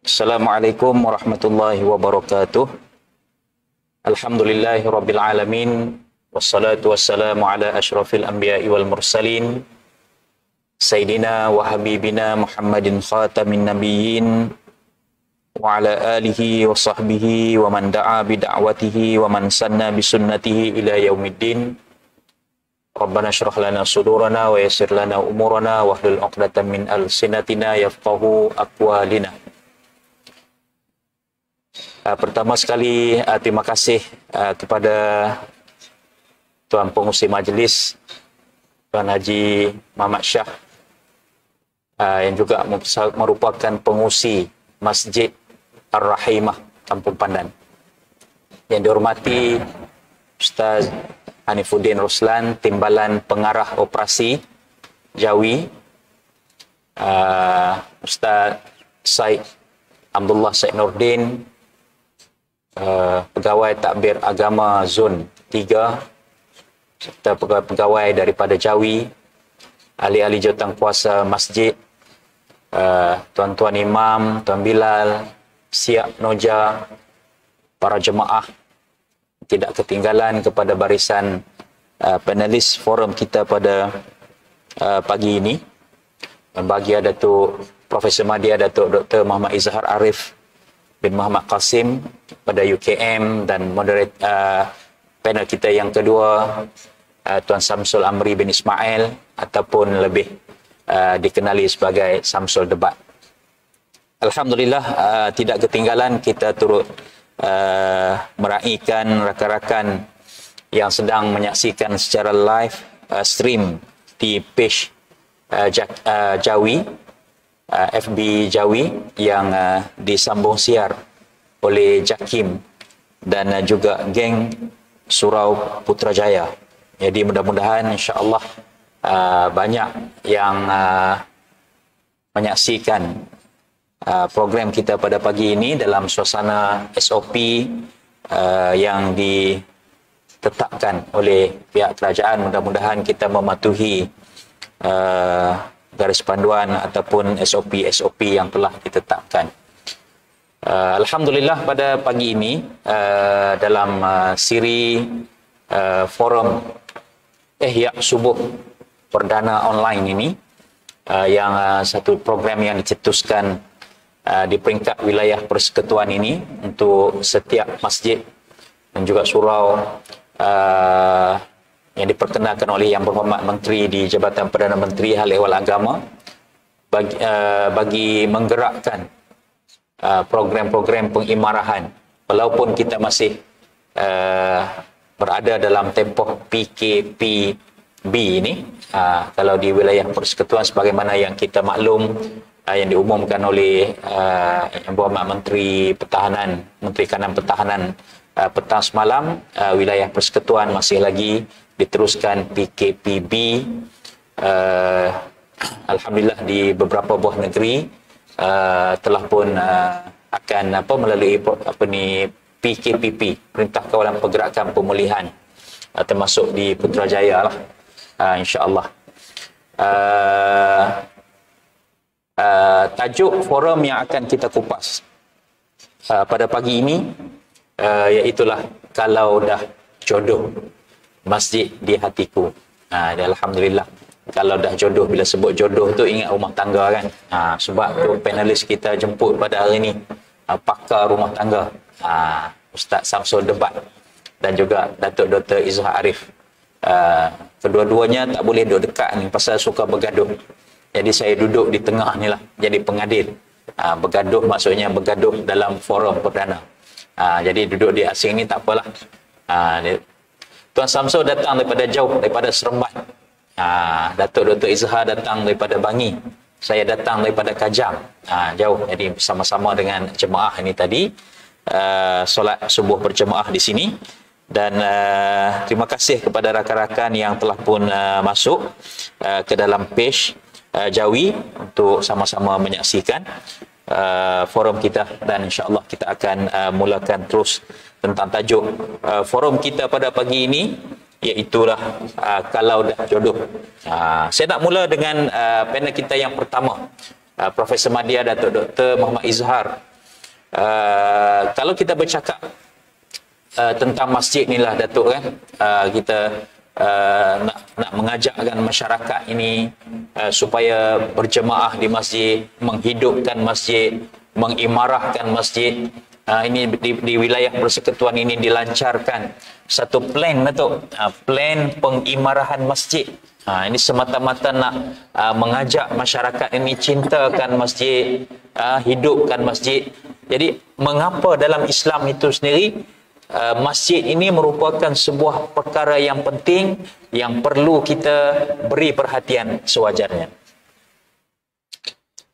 Assalamualaikum warahmatullahi wabarakatuh. Alhamdulillahi rabbil alamin. Wassalatu wassalamu ala asyrafil anbiya'i wal mursalin. Sayyidina wa habibina Muhammadin khatamin nabiyyin. Wa ala alihi wa sahbihi wa man da'a bida'watihi wa man sanna bisunnatihi ila yaumiddin. Rabbana shrah lana sudurana wa yassir lana umurana wahlul 'uqdatam min alsinatina yafqahu aqwalina. Pertama sekali terima kasih kepada Tuan Pengurusi Majlis Tuan Haji Muhammad Shah yang juga merupakan pengurusi Masjid Ar-Rahimah Kampung Pandan. Yang dihormati Ustaz Hanifuddin Ruslan, Timbalan Pengarah Operasi Jawi, Ustaz Syed Abdullah Syed Nordin, Pegawai Takbir Agama Zon 3, serta pegawai daripada Jawi, ahli-ahli jawatankuasa masjid, tuan-tuan imam, Tuan Bilal, Siap Noja, para jemaah, tidak ketinggalan kepada barisan panelis forum kita pada pagi ini. Bagi Datuk Profesor Madya, Datuk Dr. Muhammad Izhar Arif bin Muhammad Qasim pada UKM, dan moderator panel kita yang kedua Tuan Samsul Amri bin Ismail, ataupun lebih dikenali sebagai Samsul Debat. Alhamdulillah, tidak ketinggalan kita turut meraihkan rakan-rakan yang sedang menyaksikan secara live stream di page Jawi, FB Jawi, yang disambung siar oleh Jakim dan juga geng Surau Putrajaya. Jadi mudah-mudahan insya-Allah banyak yang menyaksikan program kita pada pagi ini dalam suasana SOP yang ditetapkan oleh pihak kerajaan. Mudah-mudahan kita mematuhi garis panduan ataupun SOP yang telah ditetapkan. Alhamdulillah, pada pagi ini dalam siri forum Ihya Subuh Perdana Online ini, yang satu program yang dicetuskan di peringkat wilayah persekutuan ini untuk setiap masjid dan juga surau yang diperkenalkan oleh Yang Berhormat Menteri di Jabatan Perdana Menteri Hal Ehwal Agama, bagi menggerakkan program-program pengimarahan, walaupun kita masih berada dalam tempoh PKPB ini. Kalau di wilayah persekutuan, sebagaimana yang kita maklum, yang diumumkan oleh Yang Berhormat Menteri Pertahanan, Menteri Kanan Pertahanan petang semalam, wilayah persekutuan masih lagi diteruskan PKPB. Alhamdulillah, di beberapa buah negeri telah pun akan melalui PKPP, Perintah Kawalan Pergerakan Pemulihan, termasuk di Putrajaya lah, insya-Allah. Tajuk forum yang akan kita kupas pada pagi ini iaitulah Kalau Dah Jodoh, Masjid di Hatiku. Alhamdulillah, kalau dah jodoh, bila sebut jodoh tu ingat rumah tangga kan. Sebab tu panelis kita jemput pada hari ni pakar rumah tangga, Ustaz Samsul Debat dan juga Datuk Dr. Izhar Arif. Kedua-duanya tak boleh duduk dekat ni pasal suka bergaduh. Jadi saya duduk di tengah ni lah, jadi pengadil. Bergaduh maksudnya bergaduh dalam forum perdana. Jadi duduk di asing ni tak apalah. Tuan Samsul datang daripada jauh, daripada Seremban. Datuk Dr. Izhar datang daripada Bangi. Saya datang daripada Kajang. Jauh. Jadi bersama-sama dengan jemaah ini tadi, solat subuh berjemaah di sini. Dan terima kasih kepada rakan-rakan yang telah pun masuk ke dalam page Jawi untuk sama-sama menyaksikan forum kita, dan insya-Allah kita akan mulakan terus tentang tajuk forum kita pada pagi ini, iaitulah Kalau Dah Jodoh. Saya nak mula dengan panel kita yang pertama, Profesor Madya, Datuk Dr. Muhammad Izhar. Kalau kita bercakap tentang masjid ni lah, Datuk, kan, kita nak mengajakkan masyarakat ini supaya berjemaah di masjid, menghidupkan masjid, mengimarahkan masjid, ini di wilayah persekutuan ini dilancarkan satu plan, Datuk, plan pengimarahan masjid. Ini semata-mata nak mengajak masyarakat ini cintakan masjid, hidupkan masjid. Jadi mengapa dalam Islam itu sendiri masjid ini merupakan sebuah perkara yang penting yang perlu kita beri perhatian sewajarnya.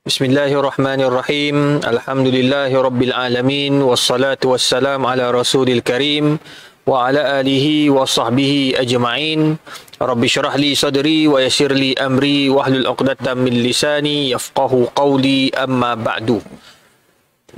Bismillahirrahmanirrahim. Alhamdulillahirabbil alamin wassalatu wassalamu ala rasulil karim wa ala alihi wa sahbihi ajma'in. Rabbi syrah li sadri wa yassir li amri wahlul 'uqdatam min lisani yafqahu qawli, amma ba'du.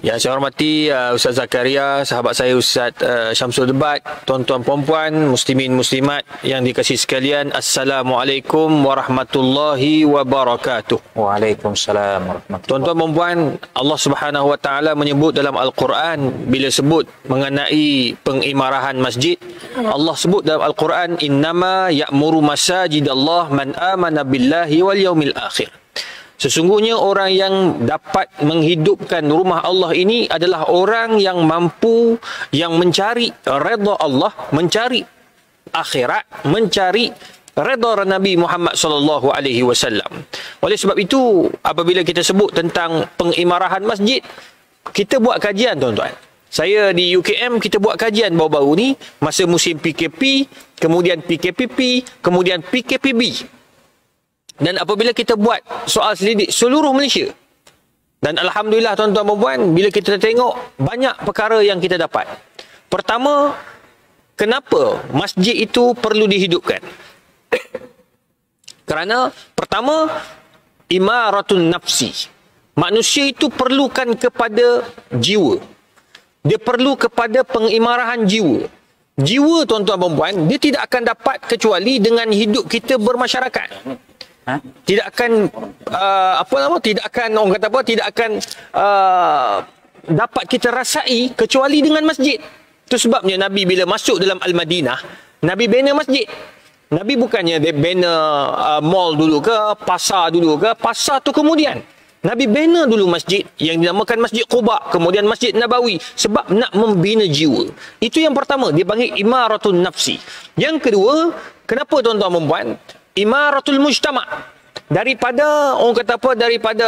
Yang saya hormati Ustaz Zakaria, sahabat saya Ustaz Syamsul Debat, tuan-tuan puan-puan, muslimin muslimat yang dikasihi sekalian, Assalamualaikum warahmatullahi wabarakatuh. Waalaikumsalam warahmatullahi. Tuan-tuan puan-puan, Allah Subhanahu wa taala menyebut dalam Al-Quran bila sebut mengenai pengimarahan masjid, Allah sebut dalam Al-Quran, innama ya'muru masajidallah man amana billahi wal yaumil akhir. Sesungguhnya orang yang dapat menghidupkan rumah Allah ini adalah orang yang mampu, yang mencari redha Allah, mencari akhirat, mencari redha Nabi Muhammad sallallahu alaihi wasallam. Oleh sebab itu, apabila kita sebut tentang pengimarahan masjid, kita buat kajian, tuan-tuan. Saya di UKM, kita buat kajian baru-baru ni masa musim PKP, kemudian PKPP, kemudian PKPB. Dan apabila kita buat soal selidik seluruh Malaysia, dan alhamdulillah tuan-tuan dan puan, bila kita tengok banyak perkara yang kita dapat. Pertama, kenapa masjid itu perlu dihidupkan? Kerana pertama, imaratun nafsi. Manusia itu perlukan kepada jiwa. Dia perlu kepada pengimarahan jiwa. Jiwa, tuan-tuan dan puan, dia tidak akan dapat kecuali dengan hidup kita bermasyarakat. Tidak akan dapat kita rasai kecuali dengan masjid. Itu sebabnya Nabi bila masuk dalam Al-Madinah, Nabi bina masjid. Nabi bukannya dia bina mall dulu ke, pasar dulu ke, pasar tu kemudian. Nabi bina dulu masjid yang dinamakan Masjid Quba, kemudian Masjid Nabawi, sebab nak membina jiwa. Itu yang pertama, dia panggil imaratun nafsi. Yang kedua, kenapa tuan-tuan dan puan? Imaratul mujtama'. Daripada orang kata apa, daripada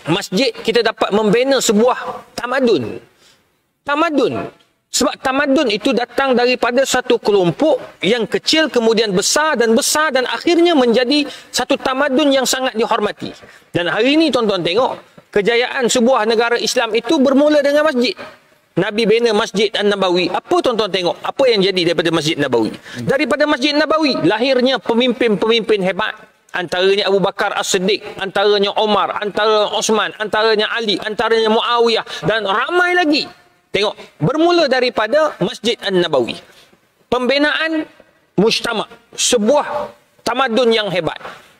masjid kita dapat membina sebuah tamadun. Sebab tamadun itu datang daripada satu kelompok yang kecil kemudian besar dan akhirnya menjadi satu tamadun yang sangat dihormati. Dan hari ini tuan-tuan tengok, kejayaan sebuah negara Islam itu bermula dengan masjid. Nabi bina Masjid An-Nabawi. Apa tuan-tuan tengok? Apa yang jadi daripada Masjid Nabawi? Daripada Masjid Nabawi, lahirnya pemimpin-pemimpin hebat. Antaranya Abu Bakar As-Siddiq, antaranya Omar, antaranya Osman, antaranya Ali, antaranya Muawiyah, dan ramai lagi. Tengok, bermula daripada Masjid An-Nabawi. Pembinaan mujtama', sebuah tamadun yang hebat.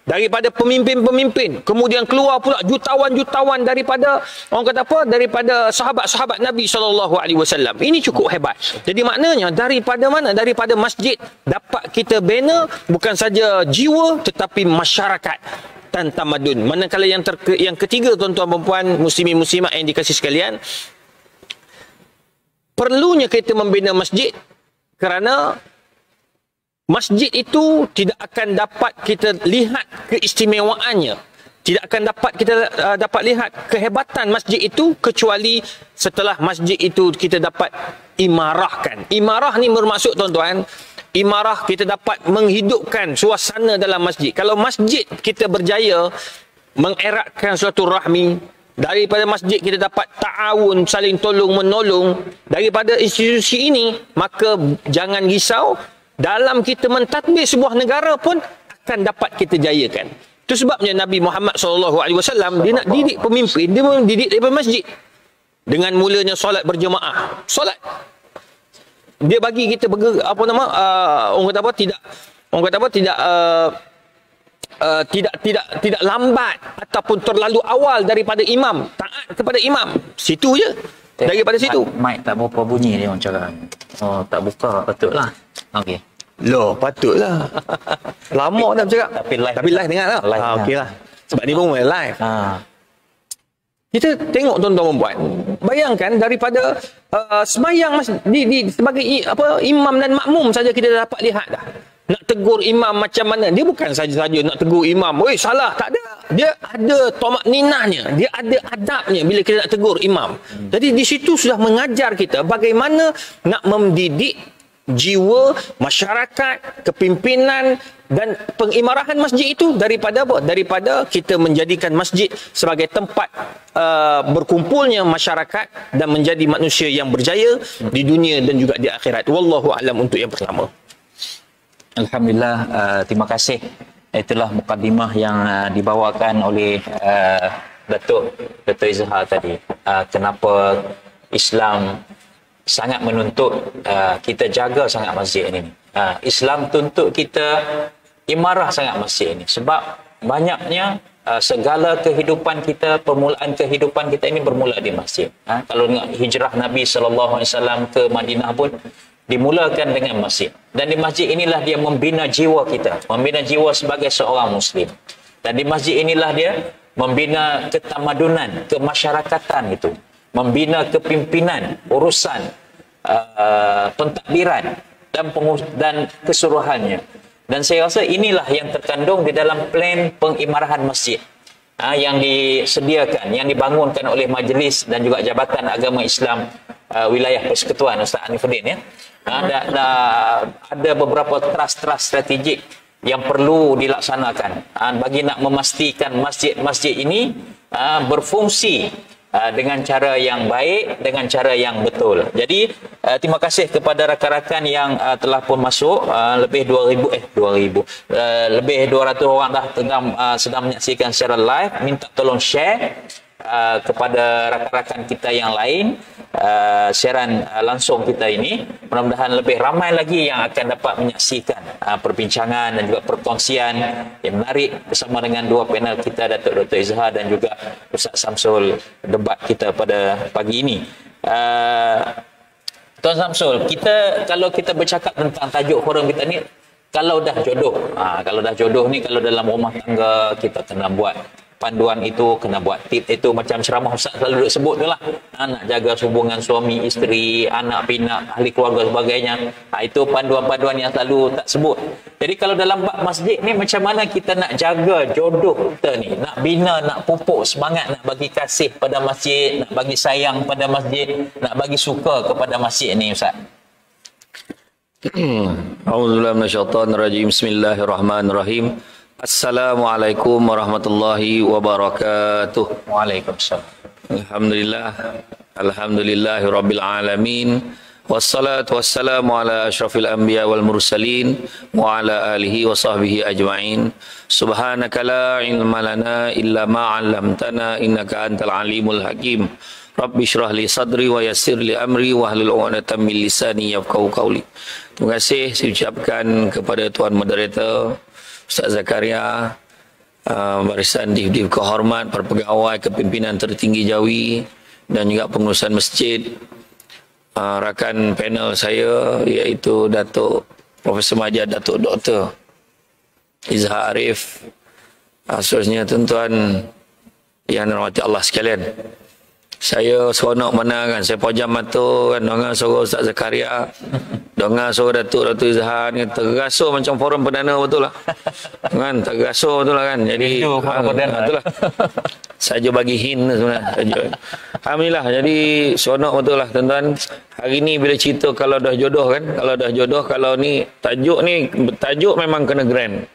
Daripada pemimpin-pemimpin, kemudian keluar pula jutawan-jutawan daripada orang kata apa, daripada sahabat-sahabat Nabi SAW. Ini cukup hebat. Jadi maknanya daripada mana? Daripada masjid dapat kita bina bukan saja jiwa tetapi masyarakat dan tamadun. Manakala yang ketiga, tuan-tuan dan puan, muslimin muslimat yang dikasihi sekalian, perlunya kita membina masjid kerana masjid itu tidak akan dapat kita lihat keistimewaannya. Tidak akan dapat kita dapat lihat kehebatan masjid itu kecuali setelah masjid itu kita dapat imarahkan. Imarah ni bermaksud, tuan-tuan, imarah kita dapat menghidupkan suasana dalam masjid. Kalau masjid kita berjaya mengeratkan suatu rahmi, daripada masjid kita dapat ta'awun, saling tolong-menolong daripada institusi ini, maka jangan risau, dalam kita mentadbir sebuah negara pun akan dapat kita jayakan. Itu sebabnya Nabi Muhammad SAW, dia nak didik pemimpin, dia mendidik daripada masjid. Dengan mulanya solat berjemaah. Solat. Dia bagi kita tidak lambat ataupun terlalu awal daripada imam. Taat kepada imam. Situ je. Daripada situ. Mic tak berapa bunyi dia orang cakap. Oh, tak buka, patutlah. Okey. Loh, patutlah. Lama dah bercakap. Tapi live dengar lah. Okeylah. Sebab ni pun live. Kita tengok, tuan-tuan dan puan, bayangkan daripada semayang sebagai imam dan makmum saja kita dah dapat lihat dah. Nak tegur imam macam mana? Dia bukan saja-saja nak tegur imam, "Oi, salah." Tak ada. Dia ada tomak ninahnya. Dia ada adabnya bila kita nak tegur imam. Jadi di situ sudah mengajar kita bagaimana nak mendidik jiwa masyarakat, kepimpinan dan pengimarahan masjid itu daripada apa? Daripada kita menjadikan masjid sebagai tempat berkumpulnya masyarakat dan menjadi manusia yang berjaya di dunia dan juga di akhirat. Wallahu a'lam untuk yang pertama. Alhamdulillah, terima kasih. Itulah mukadimah yang dibawakan oleh Datuk Izhar tadi. Kenapa Islam sangat menuntut kita jaga sangat masjid ini. Islam tuntut kita imarah sangat masjid ini. Sebab banyaknya segala kehidupan kita, permulaan kehidupan kita ini bermula di masjid. Kalau tengok hijrah Nabi SAW ke Madinah pun dimulakan dengan masjid. Dan di masjid inilah dia membina jiwa kita, membina jiwa sebagai seorang Muslim. Dan di masjid inilah dia membina ketamadunan, kemasyarakatan itu, membina kepimpinan, urusan pentadbiran dan keseluruhannya. Dan saya rasa inilah yang terkandung di dalam plan pengimarahan masjid yang disediakan, yang dibangunkan oleh Majlis dan juga Jabatan Agama Islam Wilayah Persekutuan Ustaz Hanifuddin, ya. Ada beberapa trust strategik yang perlu dilaksanakan bagi nak memastikan masjid-masjid ini berfungsi dengan cara yang baik, dengan cara yang betul. Jadi terima kasih kepada rakan-rakan yang telah pun masuk, lebih 200 orang dah sedang menyaksikan secara live. Minta tolong share kepada rakan-rakan kita yang lain siaran langsung kita ini. Mudah-mudahan lebih ramai lagi yang akan dapat menyaksikan perbincangan dan juga perkongsian yang menarik bersama dengan dua panel kita, Datuk Dr. Izhar dan juga Ustaz Samsul, debat kita pada pagi ini. Tuan Samsul, kalau kita bercakap tentang tajuk forum kita ni, kalau dah jodoh, kalau dah jodoh ni, kalau dalam rumah tangga kita kena buat panduan itu, kena buat tip itu, macam ceramah Ustaz selalu duk sebut tu lah, nak jaga hubungan suami isteri, anak pinak, ahli keluarga sebagainya. Itu panduan-panduan yang selalu tak sebut. Jadi kalau dalam bab masjid ni, macam mana kita nak jaga jodoh kita ni, nak bina, nak pupuk semangat, nak bagi kasih pada masjid, nak bagi sayang pada masjid, nak bagi suka kepada masjid ni, Ustaz? A'udzubillahi minasyaitonir rajim. Bismillahirrahmanirrahim. Assalamualaikum warahmatullahi wabarakatuh. Waalaikumsalam. Alhamdulillahi rabbil alamin. Wassalatu wassalamu ala asyrafil anbiya wal mursalin wa ala alihi wa sahbihi ajma'in. Subhanaka la ilma lana illa ma 'allamtana innaka antal alimul hakim. Rabbi syrah li sadri wa yassir li amri wa hlul 'uqdatam min lisani yafqahu qawli. Terima kasih saya ucapkan kepada tuan moderator Ustaz Zakaria, barisan div-div kehormat, para pegawai kepimpinan tertinggi Jawi dan juga pengurusan masjid, rakan panel saya iaitu Datuk Profesor Majid Datuk Dr. Izhar Arif, seterusnya tuan-tuan yang dirahmati Allah sekalian. Saya seronok mana kan, saya pejam mata kan, dengar suara Ustaz Zakaria, dengar suara Datuk Izhar ni, tergasuk macam forum perdana betul lah. Kan, tergasuk betul lah kan. Jadi betul lah. Saja bagi hint sebenarnya. Alhamdulillah, jadi seronok betul lah tuan-tuan. Hari ni bila cerita kalau dah jodoh kan, kalau ni tajuk memang kena grand.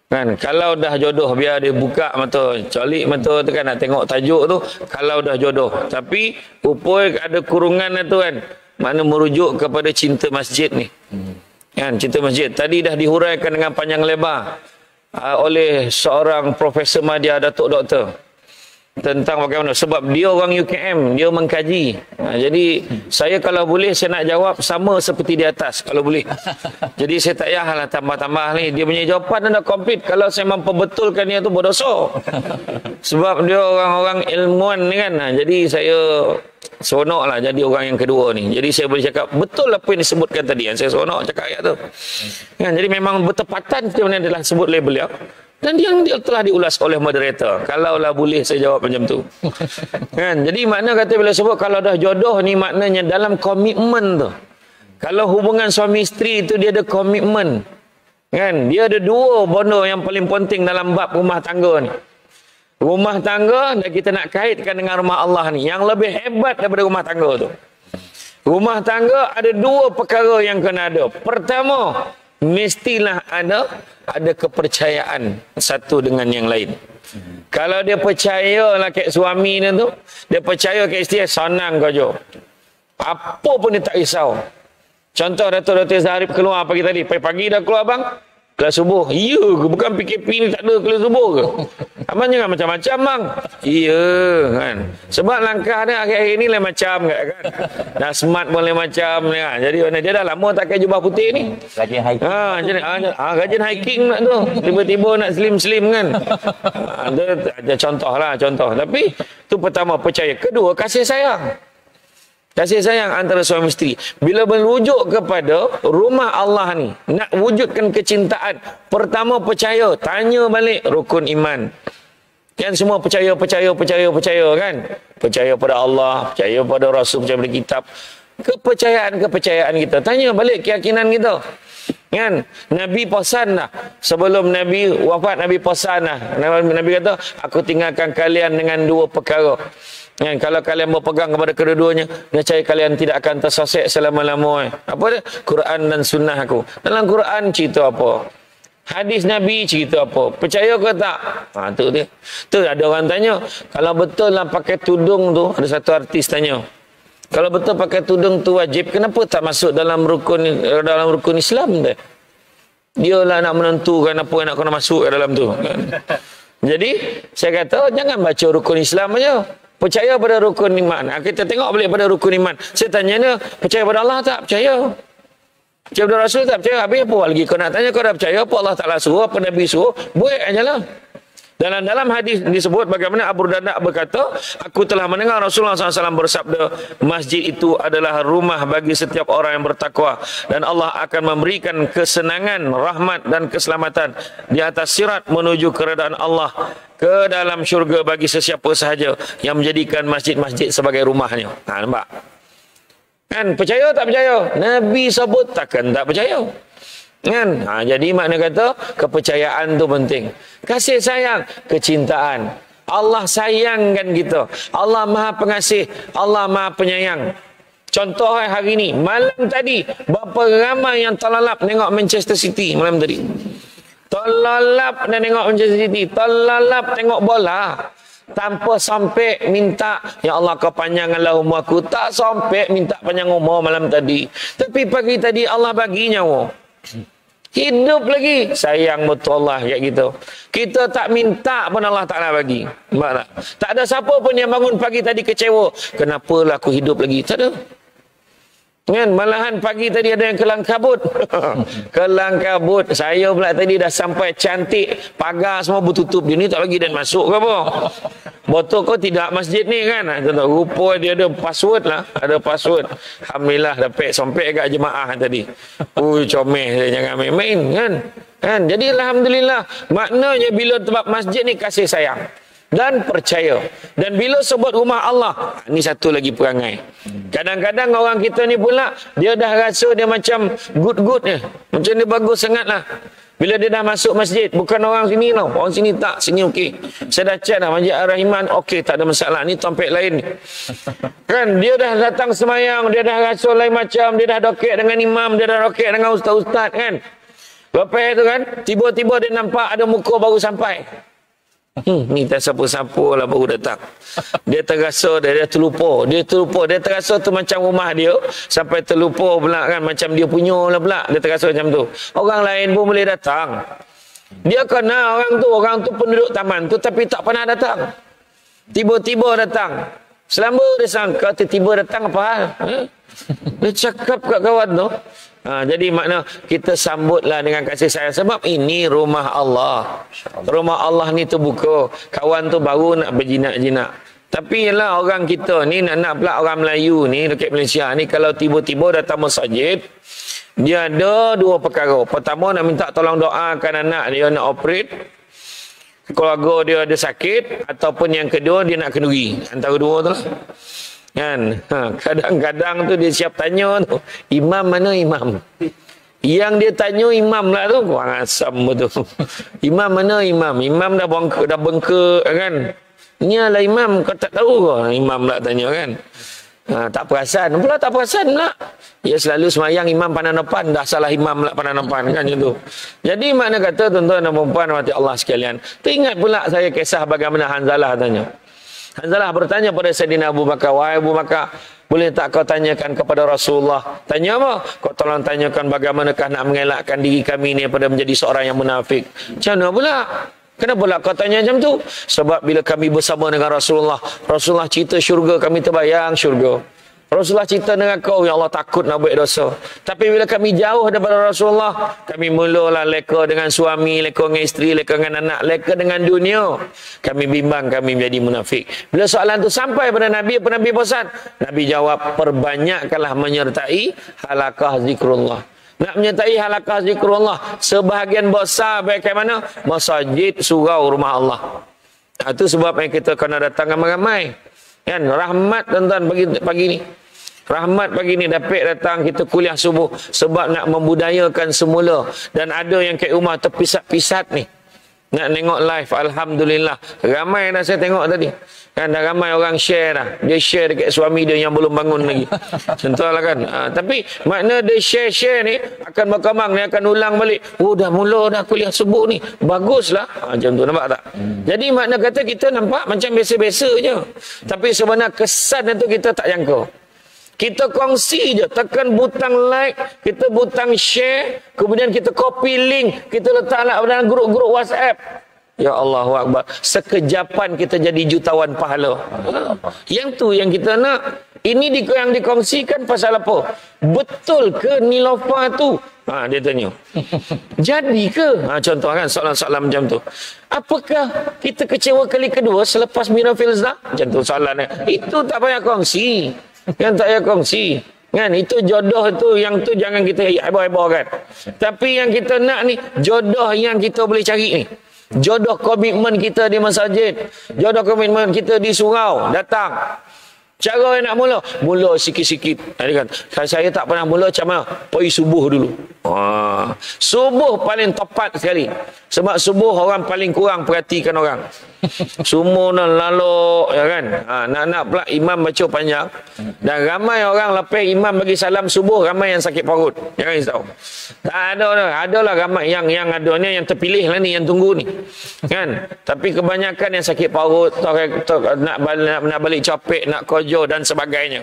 Kan, kalau dah jodoh biar dia buka mata, colik mata tu kan, nak tengok tajuk tu kalau dah jodoh. Tapi upaya ada kurungan tu kan, mana merujuk kepada cinta masjid ni. Kan, cinta masjid tadi dah dihuraikan dengan panjang lebar oleh seorang Profesor Madya Datuk Doktor tentang bagaimana, sebab dia orang UKM, dia mengkaji. Jadi saya kalau boleh saya nak jawab sama seperti di atas kalau boleh. Jadi saya tak payahlah tambah-tambah ni. Dia punya jawapan dah komplit. Kalau saya memperbetulkan dia tu berdosa. Sebab dia orang-orang ilmuwan ni kan. Jadi saya seronoklah jadi orang yang kedua ni. Jadi saya boleh cakap betul apa yang disebutkan tadi. Yang saya seronok cakap ayat tu. Kan, jadi memang bertepatan sebenarnya adalah sebut oleh beliau. Dan dia telah diulas oleh moderator. Kalaulah boleh saya jawab macam tu. Kan? Jadi makna kata bila sebut kalau dah jodoh ni maknanya dalam komitmen tu. Kalau hubungan suami isteri itu dia ada komitmen. Kan? Dia ada dua benda yang paling penting dalam bab rumah tangga ni. Rumah tangga dan kita nak kaitkan dengan rumah Allah ni. Yang lebih hebat daripada rumah tangga tu. Rumah tangga ada dua perkara yang kena ada. Pertama, mestilah ada kepercayaan satu dengan yang lain. Kalau dia percayalah ke suami dia tu, dia percaya ke isteri, senang kau je. Apa pun dia tak risau. Contoh Datuk Zaharif keluar pagi tadi. Pagi dah keluar bang. Kelas subuh. Ya ke? Bukan PKP ni tak ada kelas subuh ke? Abang jangan macam-macam bang. Iya kan. Sebab langkah dia akhir-akhir ni lain macam kan. Dah smart pun lain macam kan. Jadi dia dah lama tak pakai jubah putih ni. Rajin hiking. Rajin hiking nak tu. Tiba-tiba nak slim-slim kan. Ada contoh lah contoh. Tapi tu pertama percaya. Kedua kasih sayang. Kasih sayang antara suami isteri. Bila merujuk kepada rumah Allah ni, nak wujudkan kecintaan, pertama percaya, tanya balik rukun iman. Kan semua percaya kan? Percaya pada Allah, percaya pada Rasul, percaya pada kitab. Kepercayaan kita. Tanya balik keyakinan kita. Kan? Nabi pesan dah. Sebelum Nabi wafat, Nabi pesan dah. Nabi kata, aku tinggalkan kalian dengan dua perkara. Kan, kalau kalian berpegang kepada kedua-duanya, nescaya kalian tidak akan tersesat selama-lamanya. Apa dia? Quran dan sunnah aku. Dalam Quran cerita apa? Hadis Nabi cerita apa? Percaya ke tak? Tu dia. Tu ada orang tanya, kalau betul lah pakai tudung tu, ada satu artis tanya. Kalau betul pakai tudung tu wajib, kenapa tak masuk dalam rukun Islam tu? Dia lah nak menentukan apa yang nak kena masuk ke dalam tu. Kan? Jadi, saya kata jangan baca rukun Islam aja. Percaya pada rukun iman. Kita tengok balik pada rukun iman. Saya tanya dia, percaya pada Allah tak? Percaya. Percaya pada Rasul tak? Percaya. Habis apa lagi? Kau nak tanya, kau dah percaya apa Allah Ta'ala suruh, apa Nabi suruh? Buat aja lah. Dalam hadis disebut bagaimana Abu Darda berkata, aku telah mendengar Rasulullah SAW bersabda, masjid itu adalah rumah bagi setiap orang yang bertakwa, dan Allah akan memberikan kesenangan, rahmat dan keselamatan di atas sirat menuju keredaan Allah ke dalam syurga bagi sesiapa sahaja yang menjadikan masjid-masjid sebagai rumahnya. Nampak? Kan? Percaya tak percaya? Nabi sebut, takkan tak percaya. Kan? Jadi makna kata kepercayaan tu penting. Kasih sayang, kecintaan. Allah sayangkan kita. Allah Maha Pengasih, Allah Maha Penyayang. Contoh hari ni, malam tadi berapa ramai yang terlalap tengok Manchester City malam tadi. Terlalap dan tengok Manchester City, terlalap tengok bola. Tanpa sampai minta, ya Allah kau panjangkanlah umur aku. Tak sampai minta panjang umur malam tadi. Tapi pagi tadi Allah bagi nyawa. Hidup lagi. Sayang betul Allah kayak gitu. Kita tak minta pun Allah Ta'ala bagi. Nampak tak? Tak ada siapa pun yang bangun pagi tadi kecewa. Kenapalah aku hidup lagi? Tak ada. Kan? Malahan pagi tadi ada yang kelang kabut. Kelang kabut. Saya pula tadi dah sampai cantik. Pagar semua bertutup. Dia ni tak bagi dan masuk ke apa? Betul kau tidak masjid ni kan? Rupa dia ada password lah. Ada password. Alhamdulillah dapat sompek kat jemaah tadi. Comel saya jangan main-main kan? Kan? Jadi Alhamdulillah. Maknanya bila tempat masjid ni kasih sayang. Dan percaya. Dan bila sebut rumah Allah, ni satu lagi perangai. Kadang-kadang orang kita ni pula, dia dah rasa dia macam good-good ni. Macam dia bagus sangat lah. Bila dia dah masuk masjid, bukan orang sini tau. Orang sini tak, sini okey. Saya dah chat dah, Masjid Ar-Rahiman, okey, tak ada masalah. Ni tompek lain ni. Kan, dia dah datang semayang, dia dah rasa lain macam, dia dah dokek dengan imam, dia dah dokek dengan ustaz-ustaz kan. Lepas tu kan, tiba-tiba dia nampak ada muka baru sampai. Ni tak siapa-siapa lah baru datang. Dia terasa dia terlupa. Dia terasa tu macam rumah dia. Sampai terlupa pula kan. Macam dia punya lah pula. Dia terasa macam tu. Orang lain pun boleh datang. Dia kenal orang tu penduduk taman tu. Tapi tak pernah datang. Tiba-tiba datang. Selama dia sangka tiba-tiba datang apa hal? Dia cakap kat kawan tu. Jadi makna kita sambutlah dengan kasih sayang. Sebab ini rumah Allah. Rumah Allah ni terbuka. Kawan tu baru nak berjinak-jinak. Tapi ialah orang kita ni nak pula orang Melayu ni dekat Malaysia ni, kalau tiba-tiba datang masjid, dia ada dua perkara. Pertama nak minta tolong doakan anak dia nak operate. keluarga dia ada sakit, ataupun yang kedua dia nak kenduri. Antara dua tu lah. Kan? Kadang-kadang tu dia siap tanya tu, imam mana imam? Yang dia tanya imam lah tu, kurang asam betul. Imam mana imam? Imam dah bengkak kan? Ni lah imam, kau tak tahu ke? Imam lah tanya kan? Tak perasan pula, tak perasan pula. Ya selalu semayang imam pandang depan, dah salah imam pula pandang depan kan itu. Jadi makna kata tuan-tuan dan puan-puan rahmati Allah sekalian, teringat pula saya kisah bagaimana Hanzalah tanya. Hanzalah bertanya pada Sayyidina Abu Bakar, wahai Abu Bakar, boleh tak kau tanyakan kepada Rasulullah? Tanya apa? Kau tolong tanyakan bagaimanakah nak mengelakkan diri kami ni daripada menjadi seorang yang munafik. Macam mana pula? Kenapa pula kau tanya macam tu? Sebab bila kami bersama dengan Rasulullah, Rasulullah cerita syurga, kami terbayang syurga. Rasulullah cerita dengan kau, ya Allah takut nak buat dosa. Tapi bila kami jauh daripada Rasulullah, kami mulalah leka dengan suami, leka dengan isteri, leka dengan anak, leka dengan dunia. Kami bimbang kami menjadi munafik. Bila soalan tu sampai pada Nabi, apa Nabi pesan? Nabi jawab, perbanyakkanlah menyertai halakah zikrullah. Nak menyertai halakah zikrullah, sebahagian besar bagaimana? Masjid, surau, rumah Allah. Itu sebab yang kita kena datang ramai-ramai. Kan? Rahmat tuan-tuan pagi ni. Rahmat pagi ni dapat datang kita kuliah subuh sebab nak membudayakan semula. Dan ada yang kat rumah terpisat-pisat ni, nak tengok live. Alhamdulillah, ramai dah saya tengok tadi kan, dah ramai orang share dah. Dia share dekat suami dia yang belum bangun lagi. Contohlah kan. Tapi makna dia share ni akan berkembang, dia akan ulang balik. Oh dah mula dah kuliah subuh ni, baguslah. Macam tu, nampak tak? Jadi makna kata kita nampak macam biasa-biasa je, tapi sebenarnya kesan itu kita tak jangka. Kita kongsi je, tekan butang like, kita butang share, kemudian kita copy link, kita letaklah dalam grup-grup WhatsApp. Ya Allahu Akbar, sekejapan kita jadi jutawan pahala. Yang tu yang kita nak. Ini yang dikongsikan pasal apa? Betul ke Nilofa tu? Dia tanya. Jadi ke? Contoh kan soalan-soalan macam tu. Apakah kita kecewa kali kedua selepas Mira Filzah? Macam tu soalannya. Itu tak payah kongsi. Yang tak payah kongsi. Kan? Itu jodoh tu, yang tu jangan kita heboh-hebohkan. Tapi yang kita nak ni, jodoh yang kita boleh cari ni. Jodoh komitmen kita di masjid, jodoh komitmen kita di surau, datang. Cara nak mula sikit-sikit. Dia kata, saya tak pernah mula macam mana? Pergi subuh dulu. Subuh paling tepat sekali. Sebab subuh orang paling kurang perhatikan orang. Semua nak lalu, ya kan? Nak pula imam baca panjang. Dan ramai orang lepas imam bagi salam subuh, ramai yang sakit perut. Jangan risau. Tak ada dah. Adalah ramai yang adanya yang terpilih lah ni, yang tunggu ni. Kan? Tapi kebanyakan yang sakit perut, nak balik capek, nak kojo dan sebagainya.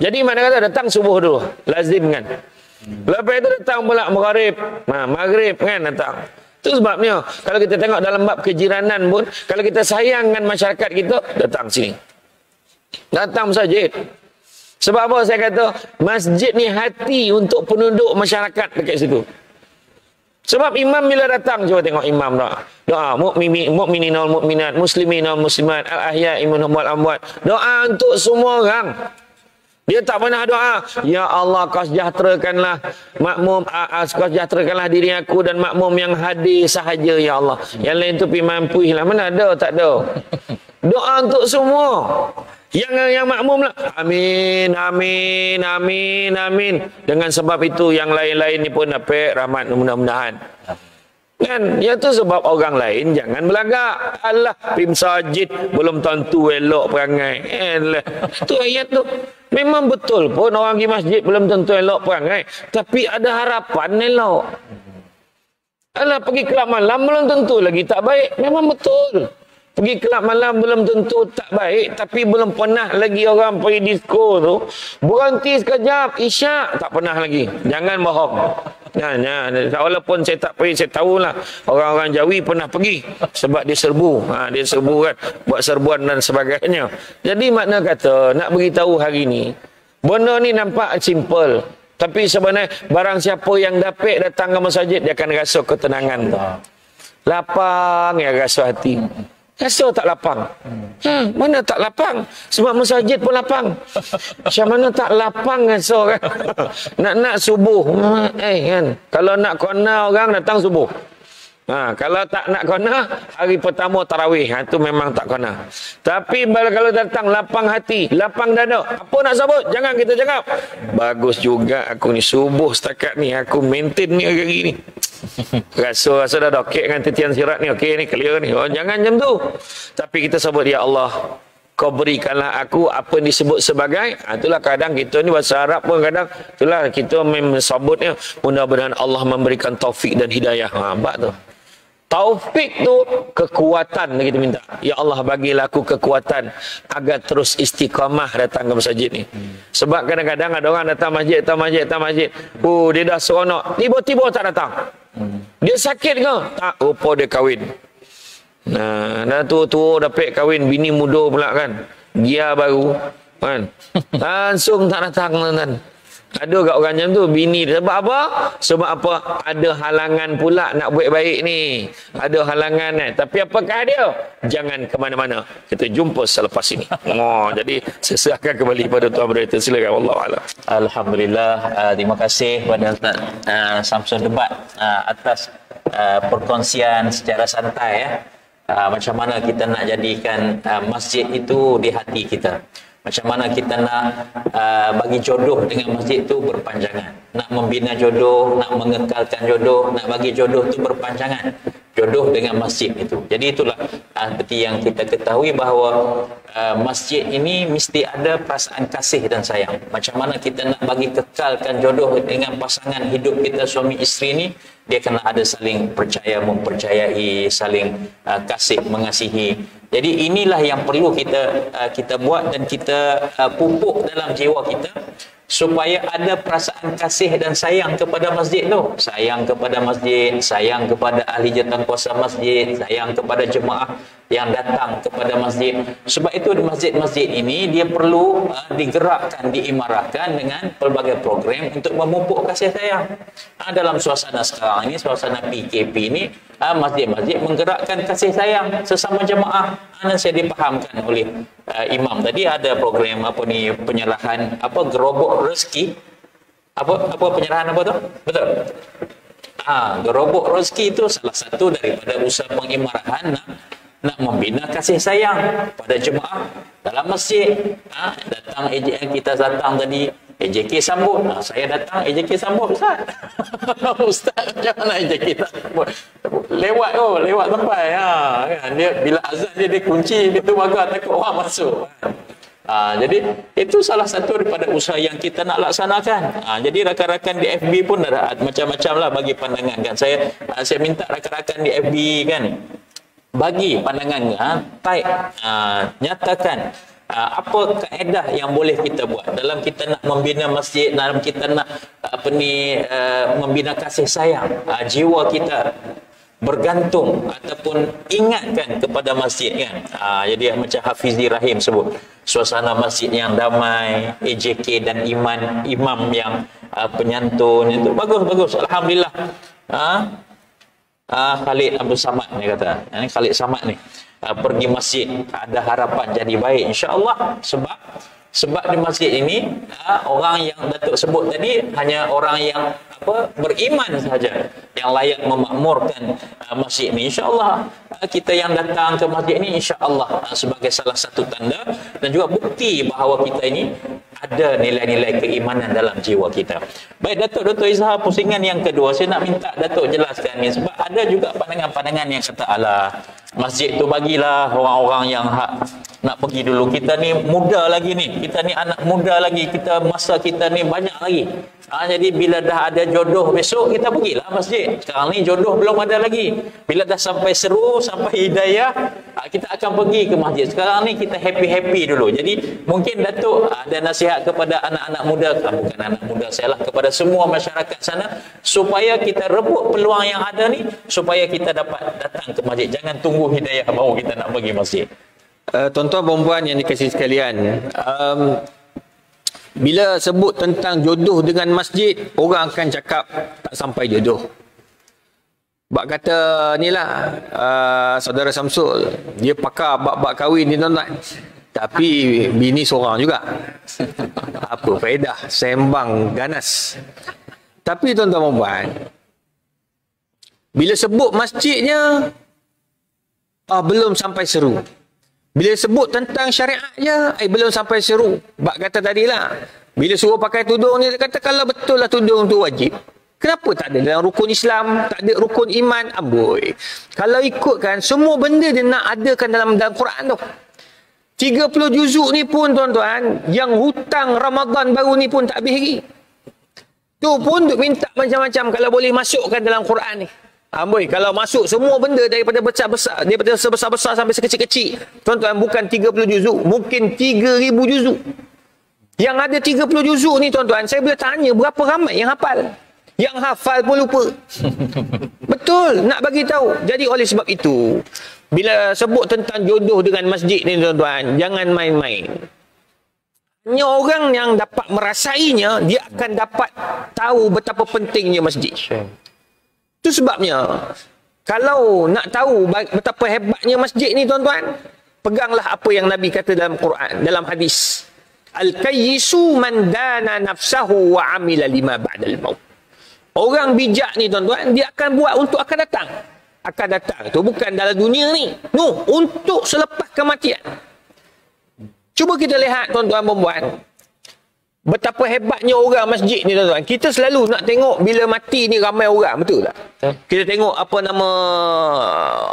Jadi mana kata datang subuh dulu. Lazim kan? Lepas itu datang pula maghrib. Maghrib kan datang. Itu sebabnya kalau kita tengok dalam bab kejiranan pun, kalau kita sayang dengan masyarakat kita, datang sini. Datang masjid. Sebab apa saya kata masjid ni hati untuk penduduk masyarakat dekat situ. Sebab imam bila datang, cuba tengok imam doa mukminin wal mukminat, muslimin wal muslimat, al ahya'i minhum wal amwat. Doa untuk semua orang. Dia tak pernah doa, ya Allah kau sejahterakanlah makmum, kau sejahterakanlah diri aku dan makmum yang hadir sahaja ya Allah. Yang lain tu pergi mampuih lah. Mana ada, tak ada. Doa untuk semua. Yang makmum lah, amin, amin, amin, amin. Dengan sebab itu yang lain-lain ni pun dapat rahmat mudah-mudahan. Kan? Ya tu sebab orang lain jangan belagak. Allah, pergi masjid belum tentu elok perangai. Tu ayat tu. Memang betul pun orang pergi masjid belum tentu elok perangai. Tapi ada harapan elok. Allah, pergi kelab malam belum tentu lagi tak baik. Memang betul. Pergi kelab malam belum tentu tak baik, tapi belum pernah lagi orang pergi disko tu berhenti sekejap isyak, tak pernah lagi. Jangan bohong. Walaupun saya tak pergi, saya tahulah orang-orang Jawi pernah pergi sebab dia serbu. Dia serbu kan, buat serbuan dan sebagainya. Jadi makna kata nak beritahu hari ni, benda ni nampak simple, tapi sebenarnya barang siapa yang dapat datang ke masjid, dia akan rasa ketenangan tu. Lapang ya rasa hati. Rasa tak lapang. Mana tak lapang? Sebab masjid pun lapang. Macam mana tak lapang rasa kan? Nak subuh. Kan? Kalau nak kona orang datang subuh. Kalau tak nak kena, hari pertama tarawih, itu memang tak kena. Tapi kalau datang lapang hati, lapang dada, apa nak sebut? Jangan kita cakap. Bagus juga aku ni, subuh setakat ni, aku maintain ni hari ni. Rasa dah dokek dengan titian sirat ni, okey ni, clear ni. Jangan macam tu. Tapi kita sebut, ya Allah, Kau berikanlah aku apa yang disebut sebagai, itulah kadang kita ni bahasa Arab pun kadang, itulah kita sebutnya, mudah-mudahan Allah memberikan taufik dan hidayah. Bak tu. Taufik tu kekuatan kita minta. Ya Allah, bagilah aku kekuatan agar terus istiqamah datang ke masjid ni. Sebab kadang-kadang ada orang datang masjid. Dia dah seronok, tiba-tiba tak datang. Dia sakit ke? Tak, rupa dia kahwin. Dah tua-tua dapat kahwin, bini muda pula kan. Dia baru kan. Langsung tak datang kan. Ada kat orang macam tu, bini dia. Sebab apa? Sebab apa? Ada halangan pula nak buat baik ni. Ada halangan ni. Tapi apakah dia? Jangan ke mana-mana. Kita jumpa selepas ini. Jadi saya serahkan kembali pada Tuan Moderator. Silakan. Wallahualam. Alhamdulillah. Terima kasih kepada Ustaz Samsul Debat atas perkongsian secara santai ya. Macam mana kita nak jadikan masjid itu di hati kita. Macam mana kita nak bagi jodoh dengan masjid itu berpanjangan. Nak membina jodoh, nak mengekalkan jodoh, nak bagi jodoh itu berpanjangan. Jodoh dengan masjid itu. Jadi itulah seperti yang kita ketahui bahawa masjid ini mesti ada perasaan kasih dan sayang. Macam mana kita nak bagi kekalkan jodoh dengan pasangan hidup kita suami isteri ini, dia kena ada saling percaya, mempercayai, saling kasih, mengasihi. Jadi inilah yang perlu kita buat dan kita pupuk dalam jiwa kita supaya ada perasaan kasih dan sayang kepada masjid tu. Sayang kepada masjid, sayang kepada ahli jawatankuasa masjid, sayang kepada jemaah yang datang kepada masjid. Sebab itu di masjid-masjid ini dia perlu digerakkan, diimarahkan dengan pelbagai program untuk memupuk kasih sayang. Dalam suasana sekarang ini, suasana PKP ini, masjid-masjid menggerakkan kasih sayang sesama jemaah. Dan saya dipahamkan oleh imam tadi ada program penyerahan gerobok rezeki. Apa penyerahan apa tu? Betul. Gerobok rezeki itu salah satu daripada usaha pengimarahan nak membina kasih sayang pada jemaah dalam masjid. Datang kita datang tadi, AJK sambut. Saya datang, AJK sambut, Ustaz. Ustaz, macam mana AJK tak sambut? Lewat tempat. Kan? Dia, bila azan dia kunci pintu pagar, takut orang masuk. Jadi itu salah satu daripada usaha yang kita nak laksanakan. Jadi rakan-rakan di FB pun ada macam-macam lah bagi pandangan kan. Saya minta rakan-rakan di FB kan bagi pandangan, type, nyatakan apa kaedah yang boleh kita buat dalam kita nak membina masjid, dalam kita nak membina kasih sayang, jiwa kita bergantung ataupun ingatkan kepada masjid kan. Jadi macam Hafizi Rahim sebut, suasana masjid yang damai, AJK dan imam yang penyantun, itu bagus. Alhamdulillah. Khalid Abdul Samad ni kata, Khalid Samad ni pergi masjid, ada harapan jadi baik insya-Allah. Sebab di masjid ini orang yang Datuk sebut tadi hanya orang yang beriman sahaja yang layak memakmurkan masjid ini. Insya-Allah kita yang datang ke masjid ini insya-Allah sebagai salah satu tanda dan juga bukti bahawa kita ini ada nilai-nilai keimanan dalam jiwa kita. Baik Datuk Izhar, pusingan yang kedua saya nak minta Datuk jelaskan ni, sebab ada juga pandangan-pandangan yang kata alah masjid tu bagilah orang-orang yang nak pergi dulu. Kita ni muda lagi ni. Kita ni anak muda lagi. Masa kita ni banyak lagi. Jadi bila dah ada jodoh besok, kita pergilah masjid. Sekarang ni jodoh belum ada lagi. Bila dah sampai seru, sampai hidayah, kita akan pergi ke masjid. Sekarang ni kita happy-happy dulu. Jadi mungkin Datuk ada nasihat kepada anak-anak muda, bukan anak muda saya lah, kepada semua masyarakat sana, supaya kita rebut peluang yang ada ni, supaya kita dapat datang ke masjid. Jangan tunggu hidayah baru kita nak pergi masjid. Tuan-tuan perempuan yang dikasihi sekalian, bila sebut tentang jodoh dengan masjid, orang akan cakap tak sampai jodoh. Bak kata ni lah, saudara Samsul, dia pakar bab-bab kahwin ni tuan-tuan, tapi bini seorang juga. Apa faedah sembang ganas. Tapi tuan-tuan perempuan, Bila sebut masjidnya, belum sampai seru. Bila sebut tentang syariatnya, belum sampai seru. Bak kata tadilah, bila suruh pakai tudung ni, dia kata kalau betul lah tudung tu wajib, kenapa tak ada dalam rukun Islam, tak ada rukun iman? Amboi. Kalau ikutkan, semua benda dia nak adakan dalam Quran tu. 30 juzuk ni pun tuan-tuan, yang hutang Ramadan baru ni pun tak habis lagi. Tu pun duk minta macam-macam kalau boleh masukkan dalam Quran ni. Amboi, kalau masuk semua benda daripada besar-besar, daripada sebesar-besar sampai sekecil-kecil, tuan-tuan, bukan 30 juzuk, mungkin 3,000 juzuk. Yang ada 30 juzuk ni tuan-tuan, saya boleh tanya berapa ramai yang hafal. Yang hafal pun lupa. Betul, nak bagi tahu. Jadi oleh sebab itu, bila sebut tentang jodoh dengan masjid ni tuan-tuan, jangan main-main. Hanya orang yang dapat merasainya, dia akan dapat tahu betapa pentingnya masjid. Itu sebabnya, kalau nak tahu betapa hebatnya masjid ni tuan-tuan, peganglah apa yang Nabi kata dalam Quran, dalam hadis. Al-kayyisu man dana nafsahu wa amila lima ba'dal maut. Orang bijak ni tuan-tuan, dia akan buat untuk akan datang. Akan datang. Itu bukan dalam dunia ni. No, untuk selepas kematian. Cuba kita lihat tuan-tuan perempuan, betapa hebatnya orang masjid ni tuan-tuan. Kita selalu nak tengok bila mati ni ramai orang, betul tak? Kita tengok apa nama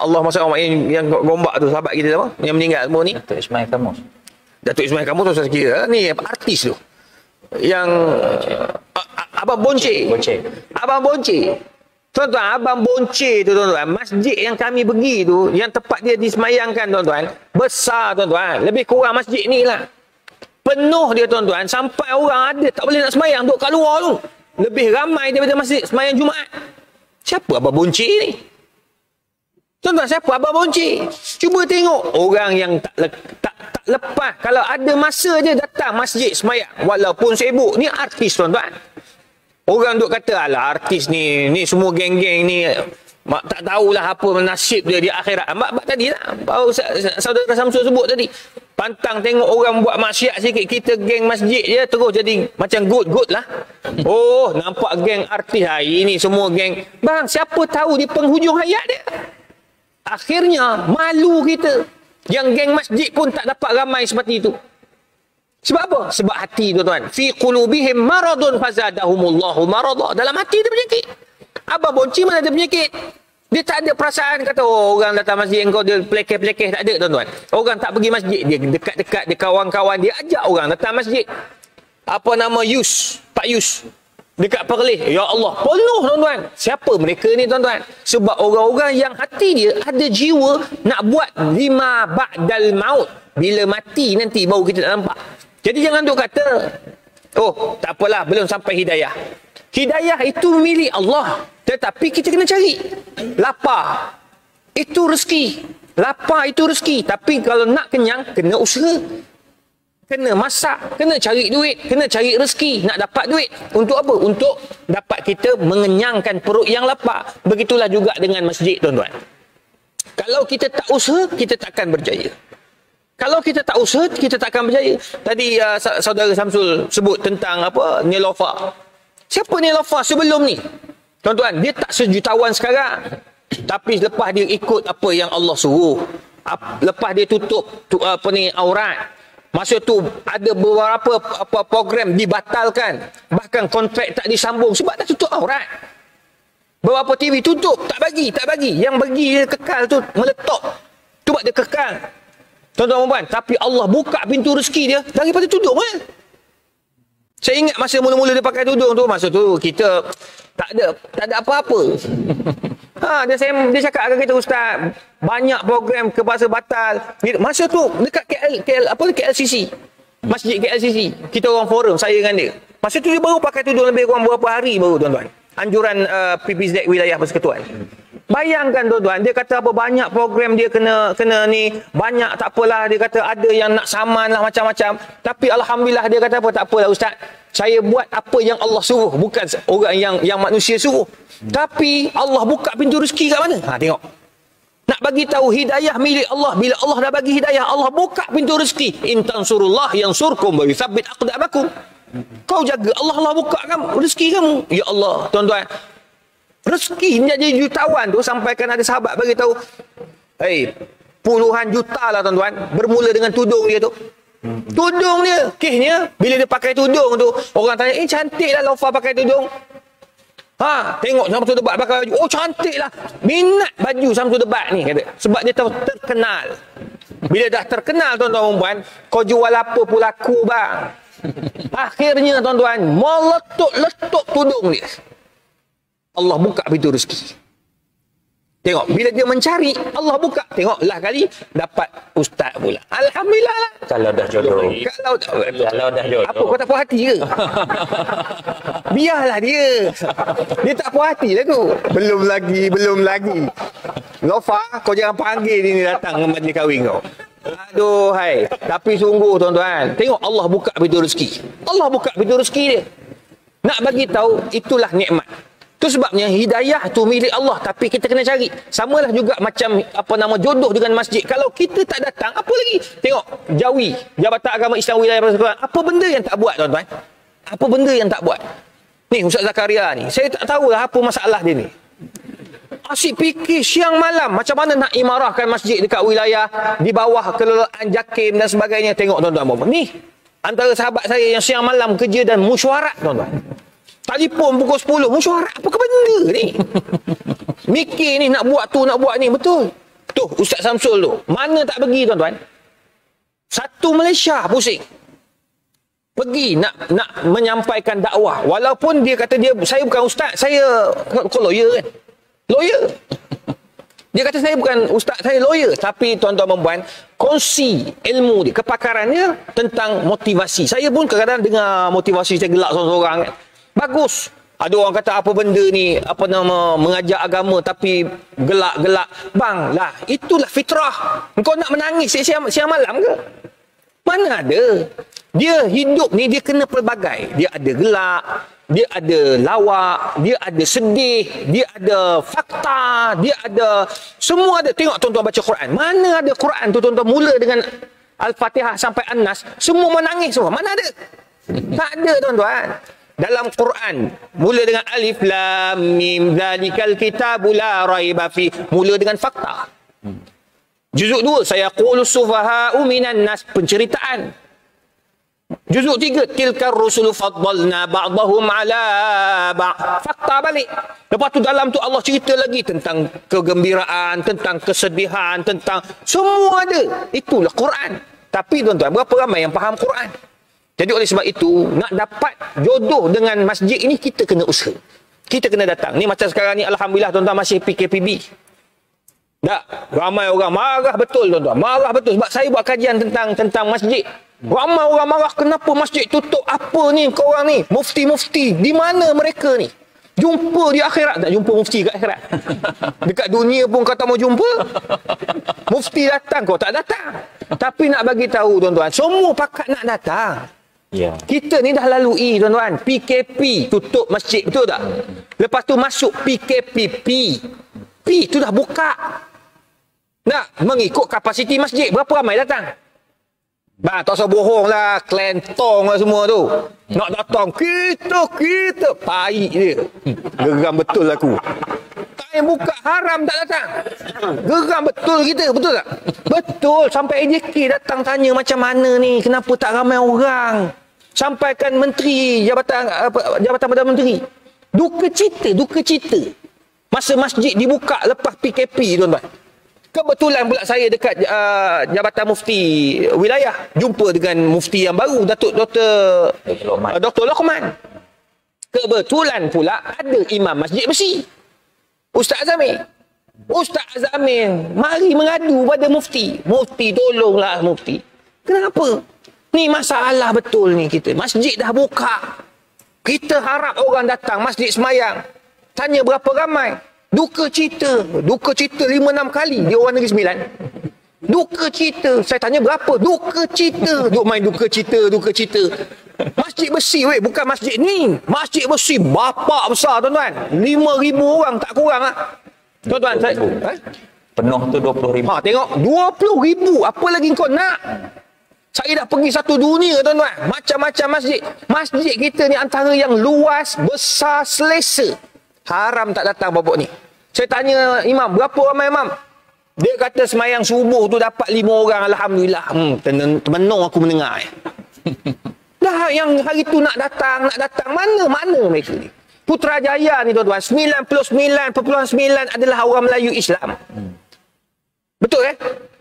Allah Masya Allah yang gombak tu, sahabat kita apa? Yang meninggal semua ni. Datuk Ismail Kamus. Datuk Ismail Kamus tu saya kira ni artis tu. Yang Abang Bonce. Abang Bonce. Tuan-tuan, Abang Bonce tu tuan-tuan, masjid yang kami pergi tu, yang tempat dia disemayangkan tuan-tuan, besar tuan-tuan, lebih kurang masjid ni lah. Penuh dia tuan-tuan, sampai orang ada tak boleh nak semayang duduk kat luar tu. Lebih ramai daripada masjid semayang Jumaat. Siapa Abang Bonce ni? Tuan-tuan, siapa Abang Bonce? Cuba tengok orang yang tak lepas. Kalau ada masa je datang masjid semayang, walaupun sibuk. Ni artis tuan-tuan. Orang duk kata, alah artis ni semua geng-geng ni tak tahulah apa nasib dia di akhirat. Mak tadi lah, saudara Samsul sebut tadi. Pantang tengok orang buat maksiat sikit, kita geng masjid je terus jadi macam good lah. Oh, nampak geng artis hari ni semua geng. Bang, siapa tahu di penghujung hayat dia, akhirnya malu kita. Yang geng masjid pun tak dapat ramai seperti itu. Sebab apa? Sebab hati tuan-tuan. Fi qulubihim maradun fazadahumullahu marada. Dalam hati dia penyakit. Abang Bonci mana ada penyakit? Dia tak ada perasaan kata, oh orang datang masjid engkau dia pelekeh-pelekeh. Tak ada tuan-tuan. Orang tak pergi masjid. Dia dekat-dekat, dia kawan-kawan. Dia ajak orang datang masjid. Apa nama Yus? Pak Yus. Dekat Perlis. Ya Allah. Penuh tuan-tuan. Siapa mereka ni tuan-tuan? Sebab orang-orang yang hati dia ada jiwa nak buat lima ba'dal maut. Bila mati nanti baru kita nak nampak. Jadi jangan duk kata, oh tak apalah belum sampai hidayah. Hidayah itu milik Allah. Tetapi kita kena cari. Lapar itu rezeki. Lapar itu rezeki. Tapi kalau nak kenyang, kena usaha. Kena masak, kena cari duit, kena cari rezeki. Nak dapat duit. Untuk apa? Untuk dapat kita mengenyangkan perut yang lapar. Begitulah juga dengan masjid tuan-tuan. Kalau kita tak usaha, kita takkan berjaya. Kalau kita tak usaha, kita tak akan berjaya. Tadi saudara Samsul sebut tentang apa? Nilofa. Siapa Nilofa sebelum ni? Tuan-tuan, dia tak sejutawan sekarang. Tapi lepas dia ikut apa yang Allah suruh. Lepas dia tutup aurat. Masa tu ada beberapa program dibatalkan. Bahkan kontrak tak disambung sebab dah tutup aurat. Beberapa TV tutup, tak bagi. Yang bagi dia kekal tu meletup. Tu buat dia kekal. Tuan-tuan perempuan, tapi Allah buka pintu rezeki dia daripada tudung kan? Saya ingat masa mula-mula dia pakai tudung tu, masa tu kita tak ada apa-apa. Dia cakap dengan kita, Ustaz, banyak program kebahasa batal. Masa tu dekat KLCC. Masjid KLCC. Kita orang forum, saya dengan dia. Masa tu dia baru pakai tudung lebih kurang beberapa hari baru tuan-tuan. Anjuran PPZ Wilayah Persekutuan. Bayangkan tuan-tuan, dia kata apa banyak program dia kena ni, banyak tak apalah, dia kata ada yang nak saman lah macam-macam. Tapi alhamdulillah dia kata apa, tak apalah Ustaz, saya buat apa yang Allah suruh, bukan orang yang manusia suruh. Tapi Allah buka pintu rezeki kat mana? Tengok. Nak bagi tahu hidayah milik Allah. Bila Allah dah bagi hidayah, Allah buka pintu rezeki. In tansurullah yansurkum wa yuthabbit aqdamakum. Kau jaga Allah buka kamu rezeki kamu. Ya Allah, tuan-tuan. Rezeki jadi jutawan tu sampaikan ada sahabat bagi tahu, puluhan juta lah tuan-tuan, bermula dengan tudung dia tu. Tudung dia, kisnya bila dia pakai tudung tu, orang tanya, cantik lah Lofa pakai tudung. Tengok Samsul Debat pakai baju, cantik lah, minat baju Samsul Debat ni, kata. Sebab dia terkenal. Bila dah terkenal tuan-tuan dan puan, kau jual apa pun laku bang. Akhirnya tuan-tuan, meletup-letup tudung dia. Allah buka pintu rezeki. Tengok, bila dia mencari, Allah buka. Tengok, lah kali dapat ustaz pula. Alhamdulillah lah. Kalau dah jodoh. Kalau dah jodoh. apa, kau tak puas hati ke? Biarlah dia. Dia tak puas hati lah tu. Belum lagi. Lofa, kau jangan panggil dia ni datang ke majlis kahwin kau. Aduh, hai. Tapi sungguh tuan-tuan, tengok Allah buka pintu rezeki. Allah buka pintu rezeki dia. Nak bagi tahu, itulah nikmat. Itu sebabnya hidayah tu milik Allah, tapi kita kena cari. Samalah juga macam jodoh dengan masjid. Kalau kita tak datang, apa lagi? Tengok, Jawi, Jabatan Agama Islam Wilayah Persekutuan. Apa benda yang tak buat tuan-tuan? Apa benda yang tak buat? Ni Ustaz Zakaria ni, saya tak tahulah apa masalah dia ni. Asyik fikir siang malam macam mana nak imarahkan masjid dekat wilayah di bawah kelolaan JAKIM dan sebagainya. Tengok tuan-tuan. Ni antara sahabat saya yang siang malam kerja dan mesyuarat tuan-tuan. Telefon pukul 10, mesyuarat apa ke benda ni? Mikir ni nak buat tu, nak buat ni, betul. Tuh Ustaz Samsul tu, mana tak pergi tuan-tuan? Satu Malaysia pusing. Pergi nak menyampaikan dakwah. Walaupun dia kata saya bukan ustaz, saya lawyer kan. Lawyer. Dia kata saya bukan ustaz, saya lawyer. Tapi tuan-tuan dan puan, kongsi ilmu dia, kepakarannya tentang motivasi. Saya pun kadang-kadang dengar motivasi, saya gelak seorang-seorang kan. Bagus. Ada orang kata apa benda ni, mengajak agama tapi gelak-gelak. Bang, lah itulah fitrah. Kau nak menangis siang malam ke? Mana ada? Dia hidup ni dia kena pelbagai. Dia ada gelak, dia ada lawak, dia ada sedih, dia ada fakta, dia ada semua ada. Tengok tuan-tuan baca Quran. Mana ada Quran tu tuan-tuan mula dengan Al-Fatihah sampai An-Nas, semua menangis semua. Mana ada? Tak ada tuan-tuan. Dalam Quran mula dengan alif lam mim zalikal kitabu la raiba fi, mula dengan fakta. Juzuk 2 sayaqulu sufaha'u minan nas, penceritaan. Juzuk 3 tilkar rusulu faddalna ba'dahum ala ba', fakta balik. Lepas tu dalam tu Allah cerita lagi tentang kegembiraan, tentang kesedihan, tentang semua ada. Itulah Quran. Tapi tuan-tuan, berapa ramai yang faham Quran? Jadi oleh sebab itu, nak dapat jodoh dengan masjid ini, kita kena usaha. Kita kena datang. Ni macam sekarang ni, alhamdulillah tuan-tuan masih PKPB. Tak, ramai orang marah betul tuan-tuan. Marah betul sebab saya buat kajian tentang masjid. Ramai orang marah, kenapa masjid tutup? Apa ni korang ni? Mufti-mufti, di mana mereka ni? Jumpa di akhirat. Tak jumpa mufti kat akhirat. Dekat dunia pun kau tak mau jumpa. Mufti datang, kau tak datang. Tapi nak bagi tahu tuan-tuan, semua pakat nak datang. Ya. Kita ni dah lalui tuan-tuan, PKP tutup masjid, betul tak? Lepas tu masuk PKPP. P tu dah buka. Nak mengikut kapasiti masjid, berapa ramai datang? Bah, tak usah bohong lah, kelentong lah semua tu. Nak datang, kita taik dia. Geram betul aku. Tak yang buka haram tak datang. Geram betul kita, betul tak? Betul, sampai AJK datang tanya macam mana ni, kenapa tak ramai orang. Sampaikan menteri, Jabatan Perdana Menteri. Duka cita. Masa masjid dibuka lepas PKP tuan-tuan. Kebetulan pula saya dekat Jabatan Mufti Wilayah. Jumpa dengan Mufti yang baru, Dr. Lokman. Kebetulan pula ada Imam Masjid Besi, Ustaz Azamin. Mari mengadu pada Mufti. Mufti, tolonglah Mufti. Kenapa? Ni masalah betul ni kita. Masjid dah buka. Kita harap orang datang masjid semayang. Tanya berapa ramai. Duka cita 5-6 kali dia orang Negeri Sembilan. Duka cita. Saya tanya berapa? Duka cita. Duk main duka cita. Masjid Besi bukan masjid ni. Masjid Besi bapak besar tuan-tuan. 5,000 orang tak kurang ah. Tuan-tuan saya penuh tu 20,000. Tengok 20,000. Apa lagi kau nak? Saya dah pergi satu dunia tuan-tuan. Macam-macam masjid. Masjid kita ni antara yang luas, besar, selesa. Haram tak datang babak ni. Saya tanya imam, berapa ramai imam? Dia kata semayang subuh tu dapat 5 orang, alhamdulillah. Termenung aku mendengar. Dah yang hari tu nak datang, mana mereka ni? Putrajaya ni tuan-tuan, 99.9 adalah orang Melayu Islam. Betul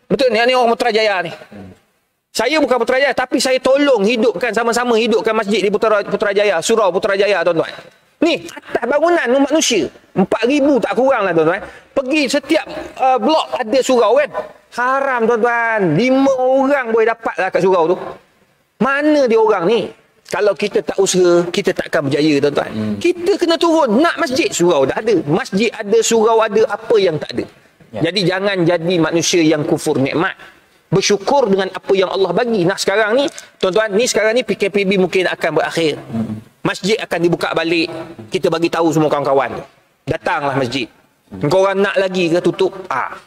Betul ni orang Putrajaya ni. Saya bukan Putrajaya, tapi saya tolong hidupkan, sama-sama hidupkan masjid di Putrajaya, Surau Putrajaya tuan-tuan. Ni, atas bangunan manusia. 4,000 tak kurang lah tuan-tuan. Pergi setiap blok ada surau kan. Haram tuan-tuan. 5 orang boleh dapat lah kat surau tu. Mana dia orang ni? Kalau kita tak usaha, kita takkan berjaya tuan-tuan. Kita kena turun. Nak masjid, surau dah ada. Masjid ada, surau ada, apa yang tak ada. Jadi jangan jadi manusia yang kufur nikmat. Bersyukur dengan apa yang Allah bagi. Nah sekarang ni, tuan-tuan, sekarang ni PKPB mungkin akan berakhir. Masjid akan dibuka balik. Kita bagi tahu semua kawan-kawan. Datanglah masjid. Kau orang nak lagi ke tutup?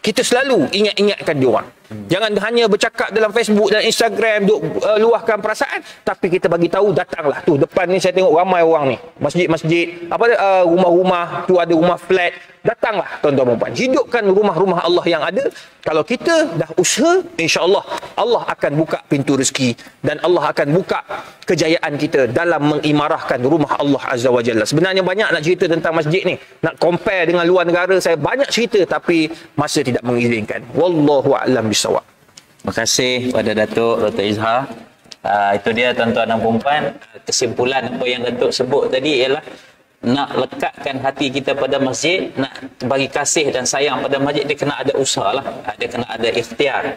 Kita selalu ingatkan dia orang. Jangan hanya bercakap dalam Facebook dan Instagram, duk luahkan perasaan, tapi kita bagi tahu, datanglah. Tu depan ni saya tengok ramai orang ni. Masjid-masjid, rumah-rumah, tu ada rumah flat. Datanglah tuan-tuan dan puan. Hidupkan rumah-rumah Allah yang ada. Kalau kita dah usaha, insya-Allah Allah akan buka pintu rezeki dan Allah akan buka kejayaan kita dalam mengimarahkan rumah Allah Azza wa Jalla. Sebenarnya banyak nak cerita tentang masjid ni. Nak compare dengan luar negara, saya banyak cerita tapi masa tidak mengizinkan. Wallahu a'lam bisawab. Terima kasih kepada Datuk Dr. Izhar. Itu dia tuan-tuan dan puan-puan, kesimpulan apa yang Datuk sebut tadi ialah nak lekatkan hati kita pada masjid, nak bagi kasih dan sayang pada masjid, dia kena ada usaha lah. Dia kena ada ikhtiar,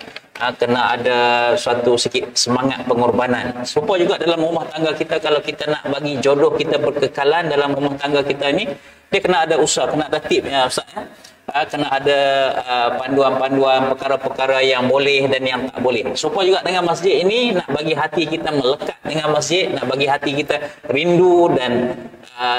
kena ada suatu sikit semangat pengorbanan. Serupa juga dalam rumah tangga kita, kalau kita nak bagi jodoh kita berkekalan dalam rumah tangga kita ni, dia kena ada usaha, kena ada tip ya Ustaz ya. Kena ada panduan-panduan perkara-perkara yang boleh dan yang tak boleh. Serupa juga dengan masjid ini, nak bagi hati kita melekat dengan masjid, nak bagi hati kita rindu dan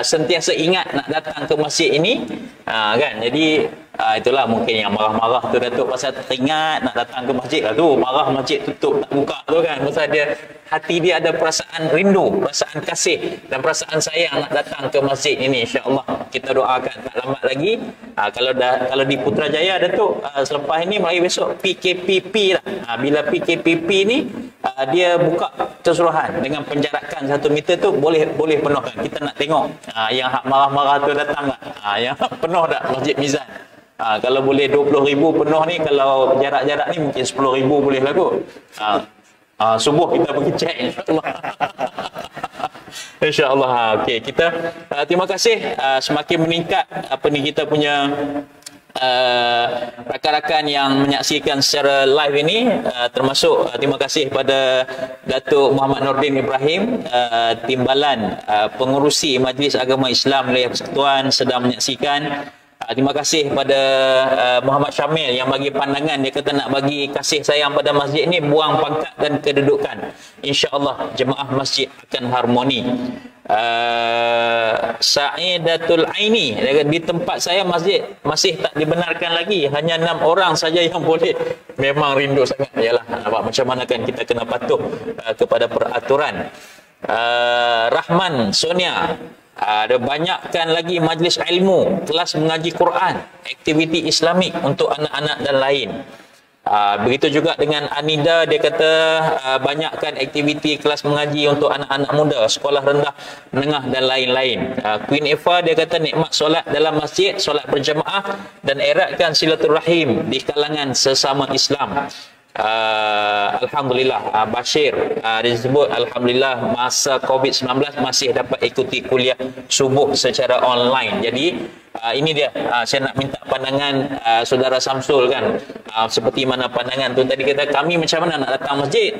sentiasa ingat nak datang ke masjid ini, kan. Jadi itulah mungkin yang marah-marah tu Datuk pasal teringat nak datang ke masjid lah tu, marah masjid tutup tak buka tu kan, pasal dia hati dia ada perasaan rindu, perasaan kasih dan perasaan sayang nak datang ke masjid ini. InsyaAllah kita doakan tak lambat lagi. Kalau di Putrajaya Datuk, selepas ini mulai besok PKPP lah. Bila PKPP ni dia buka keseluruhan dengan penjarakan 1 meter tu boleh penuhkan. Kita nak tengok yang hak marah-marah tu datang tak, yang penuh tak Masjid Mizan. Kalau boleh 20,000 penuh ni, kalau jarak-jarak ni mungkin 10,000 boleh lah kot. Subuh kita pergi cek insyaAllah. InsyaAllah. Okey, kita terima kasih, semakin meningkat kita punya rakan-rakan yang menyaksikan secara live ini, termasuk terima kasih pada Datuk Muhammad Nordin Ibrahim, Timbalan Pengurusi Majlis Agama Islam Wilayah Persekutuan sedang menyaksikan. Terima kasih pada Muhammad Syamil yang bagi pandangan, dia kata nak bagi kasih sayang pada masjid ni, buang pangkat dan kedudukan. InsyaAllah jemaah masjid akan harmoni. Sa'idatul Aini, di tempat saya masjid masih tak dibenarkan lagi, hanya 6 orang saja yang boleh. Memang rindu sangat. Yalah, nampak macam mana kan kita kena patuh kepada peraturan. Rahman Sonia, ada banyakkan lagi majlis ilmu, kelas mengaji Quran, aktiviti Islamik untuk anak-anak dan lain. Begitu juga dengan Anida, dia kata banyakkan aktiviti kelas mengaji untuk anak-anak muda, sekolah rendah, menengah dan lain-lain. Queen Eva, dia kata nikmat solat dalam masjid, solat berjamaah dan eratkan silaturahim di kalangan sesama Islam. Alhamdulillah. Bashir, dia sebut Alhamdulillah masa COVID-19 masih dapat ikuti kuliah subuh secara online. Jadi ini dia, saya nak minta pandangan saudara Samsul kan, seperti mana pandangan tu tadi, kata kami macam mana nak datang masjid.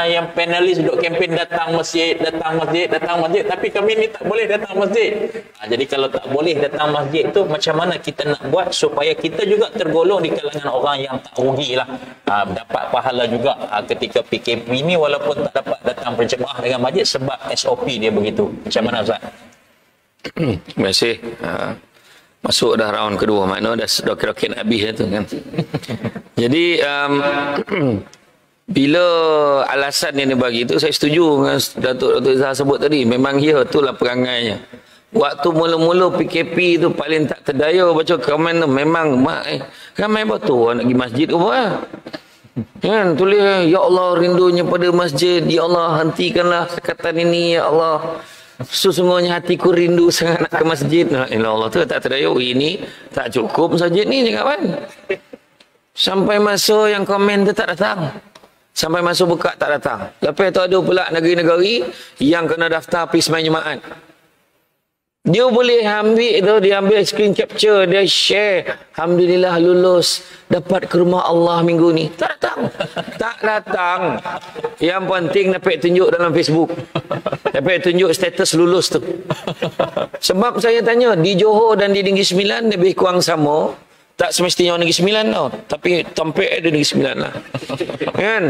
Yang panelis duduk kempen datang masjid, tapi kami ni tak boleh datang masjid. Jadi kalau tak boleh datang masjid tu, macam mana kita nak buat supaya kita juga tergolong di kalangan orang yang tak rugi lah, dapat pahala juga ketika PKP ni, walaupun tak dapat datang berjemaah dengan masjid sebab SOP dia begitu. Macam mana Ustaz? Terima kasih. Masuk dah round kedua, maknanya dah kira-kira nak habis tu kan. Jadi bila alasan yang dia bagi tu, saya setuju dengan Datuk Izhar sebut tadi. Memang ya, itulah perangainya. Waktu mula-mula PKP tu paling tak terdaya baca komen tu. Memang ramai betul nak pergi masjid ke apa. Kan tulis, ya Allah rindunya pada masjid, ya Allah hentikanlah sekatan ini, ya Allah sesungguhnya hatiku rindu sangat nak ke masjid. Ya Allah tu tak terdaya, ini tak cukup masjid ni cakap kan. Sampai masa yang komen tu tak datang, sampai masa buka tak datang. Lepas tu ada pula negeri-negeri yang kena daftar pergi sembahyang Jumaat. Dia boleh ambil tu, dia ambil screen capture, dia share, alhamdulillah lulus, dapat ke rumah Allah minggu ni. Tak datang. Tak datang. Yang penting dapat tunjuk dalam Facebook. Dapat tunjuk status lulus tu. Sebab saya tanya, di Johor dan di Negeri Sembilan lebih kurang sama. Tak semestinya Negeri Sembilan tau, tapi tampil ada Negeri Sembilan lah. Kan?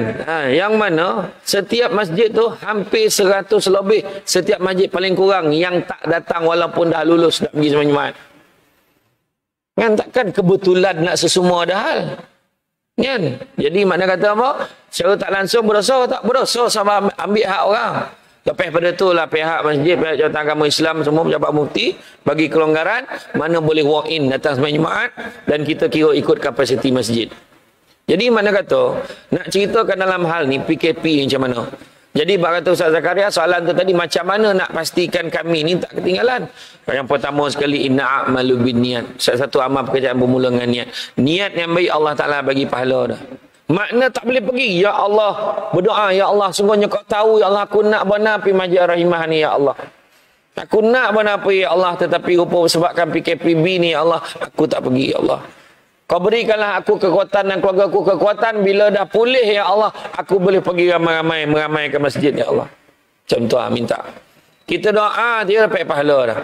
Yang mana setiap masjid tu hampir 100 lebih. Setiap masjid paling kurang yang tak datang walaupun dah lulus nak pergi sembahyang Jumaat. Kan takkan kebetulan nak sesemua ada hal. Kan? Jadi makna kata apa? Secara tak langsung berdosa tak berdosa sama ambil hak orang. Lepas pada tu lah pihak masjid, pihak jawatan agama Islam semua pejabat mufti bagi kelonggaran mana boleh walk in datang sembahyang Jumaat dan kita kira ikut kapasiti masjid. Jadi mana kata nak ceritakan dalam hal ni PKP macam mana. Jadi bak kata Ustaz Zakaria soalan tu tadi macam mana nak pastikan kami ni tak ketinggalan. Yang pertama sekali inna a'malu binniat. Satu amal pekerjaan bermula dengan niat. Niat yang baik Allah Taala bagi pahala dah. Makna tak boleh pergi. Ya Allah. Berdoa. Ya Allah. Sungguhnya kau tahu. Ya Allah. Aku nak benar pergi Masjid Ar-Rahimah ni. Ya Allah. Aku nak benar pergi. Ya Allah. Tetapi rupa sebabkan PKPB ni. Ya Allah. Aku tak pergi. Ya Allah. Kau berikanlah aku kekuatan dan keluarga aku kekuatan. Bila dah pulih. Ya Allah. Aku boleh pergi ramai-ramai. Meramai ke masjid. Ya Allah. Macam tu lah. Minta. Kita doa. Dia dapat pahala dah.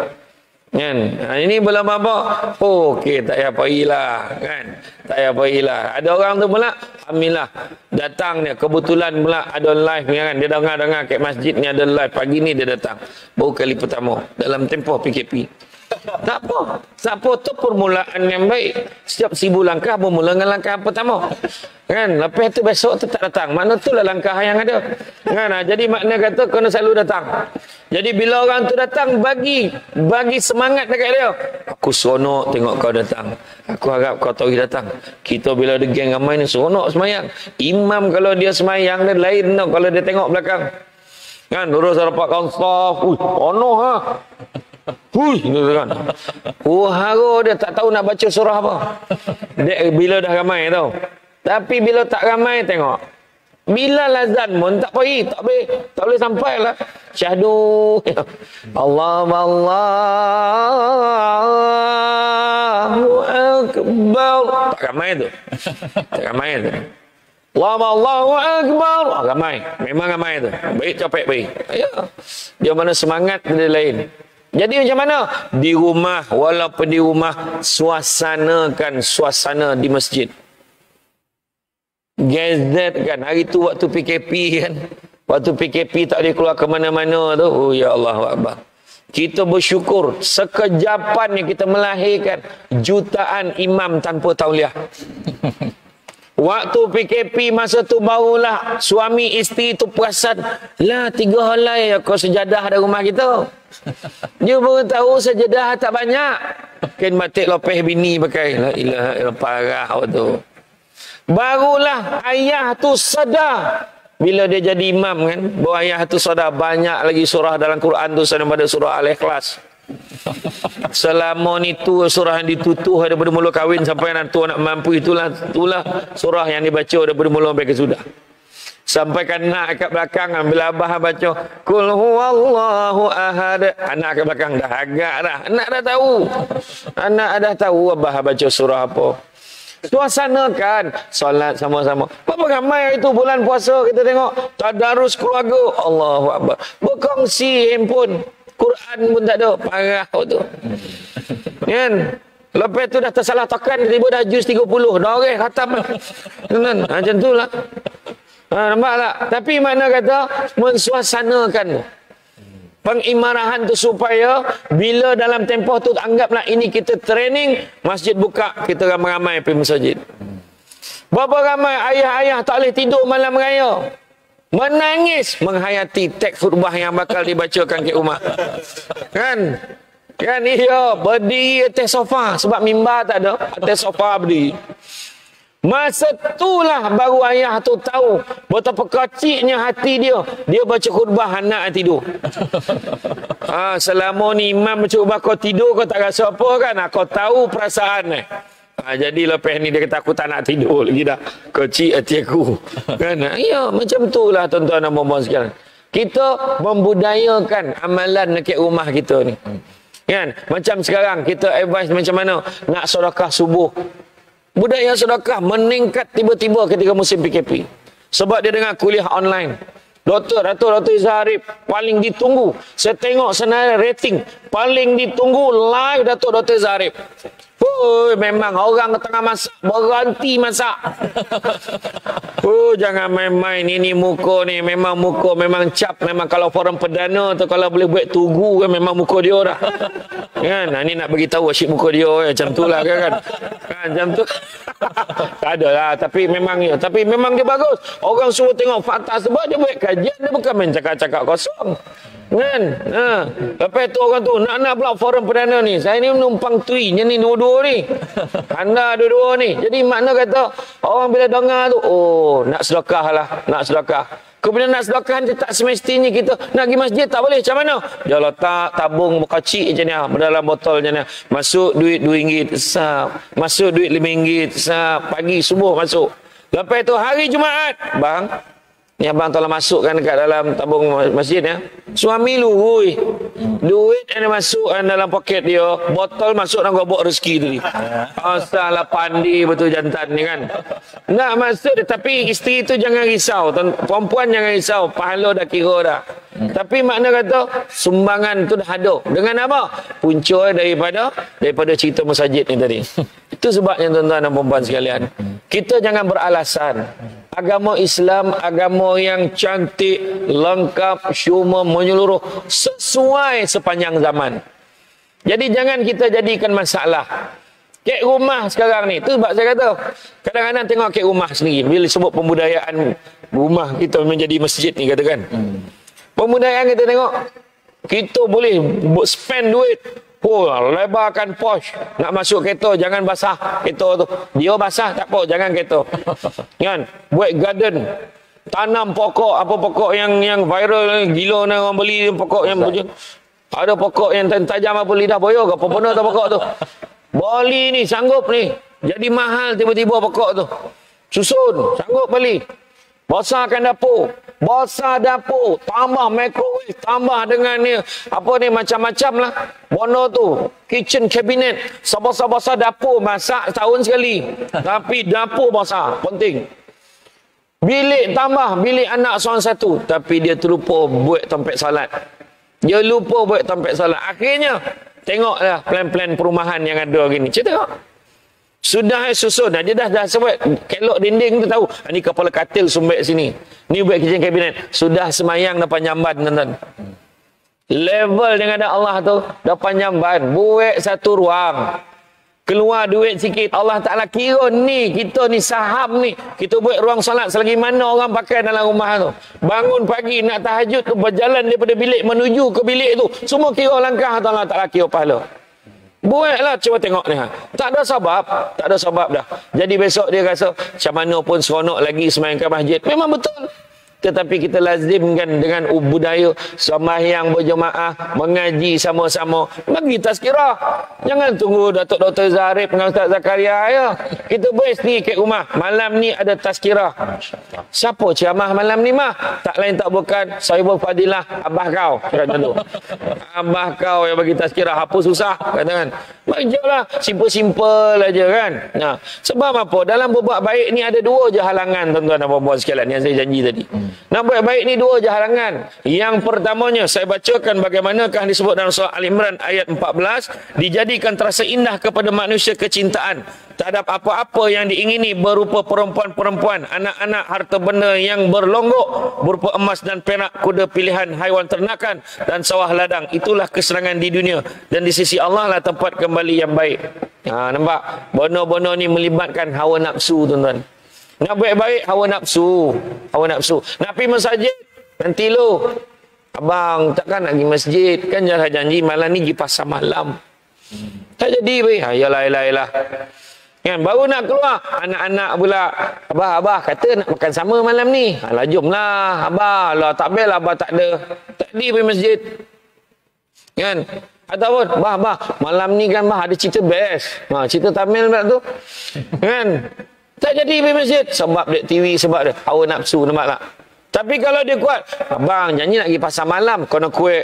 Kan? Ini belum apa. Okey, tak payah pergilah. Kan? Tak payah pergilah. Ada orang tu pula, alhamdulillah. Datang dia, kebetulan pula ada live. Kan? Dia dengar-dengar kat masjid ni ada live. Pagi ni dia datang. Baru kali pertama. Dalam tempoh PKP. Tak apa. Siapa tu permulaan yang baik. Setiap 1000 langkah bermula dengan langkah pertama. Kan? Lepas tu besok tu tak datang. Mana tu lah langkah yang ada. Kan? Jadi makna kata kena selalu datang. Jadi bila orang tu datang bagi semangat dekat dia. Aku seronok tengok kau datang. Aku harap kau tahu datang. Kita bila ada geng ramai ni seronok semayang. Imam kalau dia semayang dia lain tau kalau dia tengok belakang. Kan? Terus rapatkan staff. Penuh ha. Kan. Haru dia tak tahu nak baca surah apa. Dia bila dah ramai tau. Tapi bila tak ramai tengok. Bila lazan pun tak pergi, tak boleh sampai lah. Syahdu. Allahu Akbar. Tak ramai tu. Tak ramai tu. Allahu Akbar. Ramai. Memang ramai tu. Baik capek baik. Ya. Dia mana semangat dia lain. Jadi macam mana? Di rumah, walaupun di rumah, suasanakan suasana di masjid. Gazet kan, hari tu waktu PKP kan. Waktu PKP tak boleh keluar ke mana-mana tu. Oh ya Allah Akbar. Kita bersyukur sekejapan yang kita melahirkan jutaan imam tanpa tauliah. Waktu PKP masa tu barulah suami isteri tu perasan, lah 3 helai kau sejadah ada rumah kita. Dia baru tahu sejadah tak banyak. Kan batik lopeh bini pakai. La ilaha illallah, parah waktu. Barulah ayah tu sedar. Bila dia jadi imam kan, bahawa ayah tu sedar banyak lagi surah dalam Quran tu daripada surah Al-Ikhlas. Selama ni tu surah yang ditutuh daripada mula kahwin sampai anak tu anak mampu itulah surah yang dibaca daripada mula sampai ke sudah. Sampai kan anak kat belakang bila abah baca Qul huwallahu ahad, anak kat belakang dah agak dah. Anak dah tahu. Anak dah tahu abah baca surah apa. Suasanakan solat sama-sama. Berapa ramai itu bulan puasa kita tengok tadarus keluarga. Allahu Akbar. Berkongsi handphone. Quran pun tak ada. Parah tu. Kan? Lepas tu dah tersalah tekan, tiba dah juz 30. Dah orang khatam. Macam tu lah. Nampak tak? Tapi mana kata mensuasanakan pengimarahan tu supaya bila dalam tempoh tu anggaplah ini kita training, masjid buka, kita ramai-ramai pergi masjid. Berapa ramai ayah-ayah tak boleh tidur malam raya. Menangis menghayati teks khutbah yang bakal dibacakan ke rumah. Kan? Kan iya, berdiri atas sofa. Sebab mimbar tak ada. Atas sofa berdiri. Masa itulah baru ayah tu tahu betapa kecilnya hati dia. Dia baca khutbah anak tidur. Selama ni imam baca khutbah kau tidur, kau tak rasa apa kan? Kau tahu perasaan ni. Jadi lepas ni dia kata aku tak nak tidur lagi dah. Kecil hati aku. Kan? Ya, macam itulah tuan-tuan dan puan-puan sekalian. Kita membudayakan amalan dekat rumah kita ni. Kan? Macam sekarang kita advice macam mana nak sedekah subuh. Budaya sedekah meningkat tiba-tiba ketika musim PKP. Sebab dia dengar kuliah online. Dr. Izzah Arif paling ditunggu. Saya tengok senarai rating paling ditunggu live Dr. Izzah Arif. Memang orang tengah masak berhenti masak. Jangan main-main. Ini muka ni memang muka memang cap. Memang kalau forum perdana tu kalau boleh buat tugu kan memang muka dia dah. Kan? Ini nak bagi tahu asyik muka dia macam tu lah kan. Macam tu. Tak ada lah. Tapi memang dia bagus. Orang suruh tengok fakta sebab dia buat kajian. Dia bukan main cakap-cakap kosong. Kan? Lepas tu orang tu nak pula forum perdana ni. Saya ni numpang tui. Yang ni dua-dua ni. Anda dua-dua ni. Jadi makna kata orang bila dengar tu, nak sedekah lah. Nak sedekah. Kemudian nak sedekah dia tak semestinya kita nak pergi masjid tak boleh. Macam mana? Dia letak tabung kecil macam ni dalam botol macam ni. Masuk duit RM2 sap. Masuk duit RM5 sap. Pagi subuh masuk. Lepas tu hari Jumaat, bang, ni abang tolong masukkan dekat dalam tabung masjid ya. Suami lu, duit yang masuk dalam poket dia, botol masuk dalam gobok rezeki tu ni. Asalah pandi betul jantan ni kan. Nak masuk tapi isteri tu jangan risau, perempuan jangan risau, pahala dah kira dah. Tapi makna kata sumbangan tu dah ada. Dengan apa? Punca daripada cerita masjid ni tadi. Itu sebabnya tuan-tuan dan puan-puan sekalian. Kita jangan beralasan. Agama Islam, agama yang cantik, lengkap, syumur, menyeluruh, sesuai sepanjang zaman. Jadi jangan kita jadikan masalah. Kek rumah sekarang ni, tu sebab saya kata, kadang-kadang tengok kek rumah sendiri, bila sebut pembudayaan rumah kita menjadi masjid ni katakan. Pembudayaan kita tengok, kita boleh spend duit. Lebarkan Porsche. Nak masuk kereta, jangan basah kereta tu. Dia basah, tak apa, jangan kereta. Kan? Buat garden. Tanam pokok, apa pokok yang viral, gila ni orang beli pokok yang ada pokok yang tajam apa lidah boyo ke, apa benda tu pokok tu. Bali ni, sanggup ni. Jadi mahal tiba-tiba pokok tu. Susun, sanggup beli. Besarkan dapur. Besar dapur, tambah microwave, tambah dengan ni apa ni macam-macam lah. Bono tu, kitchen cabinet, besar-besar dapur, masak setahun sekali. Tapi dapur besar, penting. Bilik tambah, bilik anak seorang satu. Tapi dia terlupa buat tempat salat. Dia lupa buat tempat salat. Akhirnya, tengoklah plan-plan perumahan yang ada gini. Cik tengok. Sudah susun. Dia dah sebut. Kelok dinding tu tahu. Ni kepala katil sumbek sini. Ni buat kitchen cabinet. Sudah semayang depan jamban, tuan-tuan. Level dengan Allah tu, depan jamban. Buat satu ruang. Keluar duit sikit. Allah Ta'ala kira ni, kita ni saham ni. Kita buat ruang salat selagi mana orang pakai dalam rumah tu. Bangun pagi nak tahajud tu, berjalan daripada bilik menuju ke bilik tu. Semua kira langkah Allah Ta'ala kira pahala. Buatlah, cuba tengok ni. Tak ada sebab dah. Jadi besok dia rasa macam mana pun seronok lagi semayang ke masjid. Memang betul. Tetapi kita lazimkan dengan budaya sembahyang berjemaah, mengaji sama-sama, bagi tazkirah. Jangan tunggu Datuk Dr. Izzah Arif dengan Ustaz Zakaria ya. Kita bers ni kat rumah. Malam ni ada tazkirah. Siapa ceramah malam ni mah? Tak lain tak bukan Sahibul Fadilah, abah kau. Kata tu. Abah kau yang bagi tazkirah. Apa susah? Katakan. Bajalah, simple-simple aja kan. Nah, sebab apa? Dalam berbuat baik ni ada dua je halangan tuan-tuan dan puan-puan sekalian yang saya janji tadi. Nak buat baik ni dua je halangan. Yang pertamanya saya bacakan bagaimanakah disebut dalam surah Al-Imran ayat 14, dijadikan terasa indah kepada manusia kecintaan terhadap apa-apa yang diingini berupa perempuan-perempuan, anak-anak, harta benda yang berlonggok berupa emas dan perak, kuda pilihan, haiwan ternakan dan sawah ladang. Itulah kesenangan di dunia dan di sisi Allah lah tempat kembali yang baik. Nampak? Bono-bono ni melibatkan hawa nafsu tuan-tuan. Nak buat baik hawa nafsu. Nak pergi masjid nanti lu. abang takkan nak pergi masjid, kan janji malam ni pergi pasar malam. Tak jadi weh. Yalah. Kan baru nak keluar, anak-anak pula, abah kata nak makan sama malam ni. Alah jomlah abah. Lah tak bel abah tak ada. Tak di pergi masjid. Kan? Ataupun bah malam ni kan bah ada cerita best. Cerita Tamil pula tu. Kan? Tak jadi pergi masjid sebab dek TV, sebab dia hawa nafsu, nampak tak? Tapi kalau dia kuat, abang janji nak pergi pasar malam, kau nak kuih.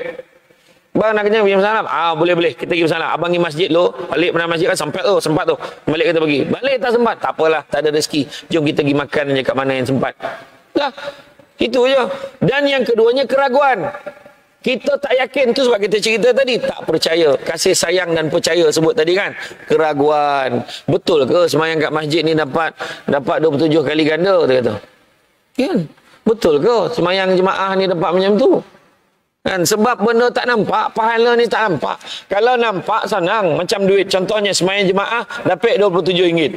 Bang nak kenyang pergi pasar malam? Boleh. Kita pergi pasar malam. Abang pergi masjid dulu. Balik pernah masjid kan sempat tu. Balik kita pergi. Balik tak sempat. Tak apalah. Tak ada rezeki. Jom kita pergi makan je kat mana yang sempat. Lah. Itu je. Dan yang keduanya keraguan. Kita tak yakin. Tu sebab kita cerita tadi. Tak percaya. Kasih sayang dan percaya sebut tadi kan. Keraguan. Betul ke semayang kat masjid ni dapat 27 kali ganda? Dia kata. Kan? Betul ke semayang jemaah ni dapat macam tu? Kan sebab benda tak nampak, pahala ni tak nampak. Kalau nampak senang, macam duit contohnya sembahyang jemaah dapat RM27.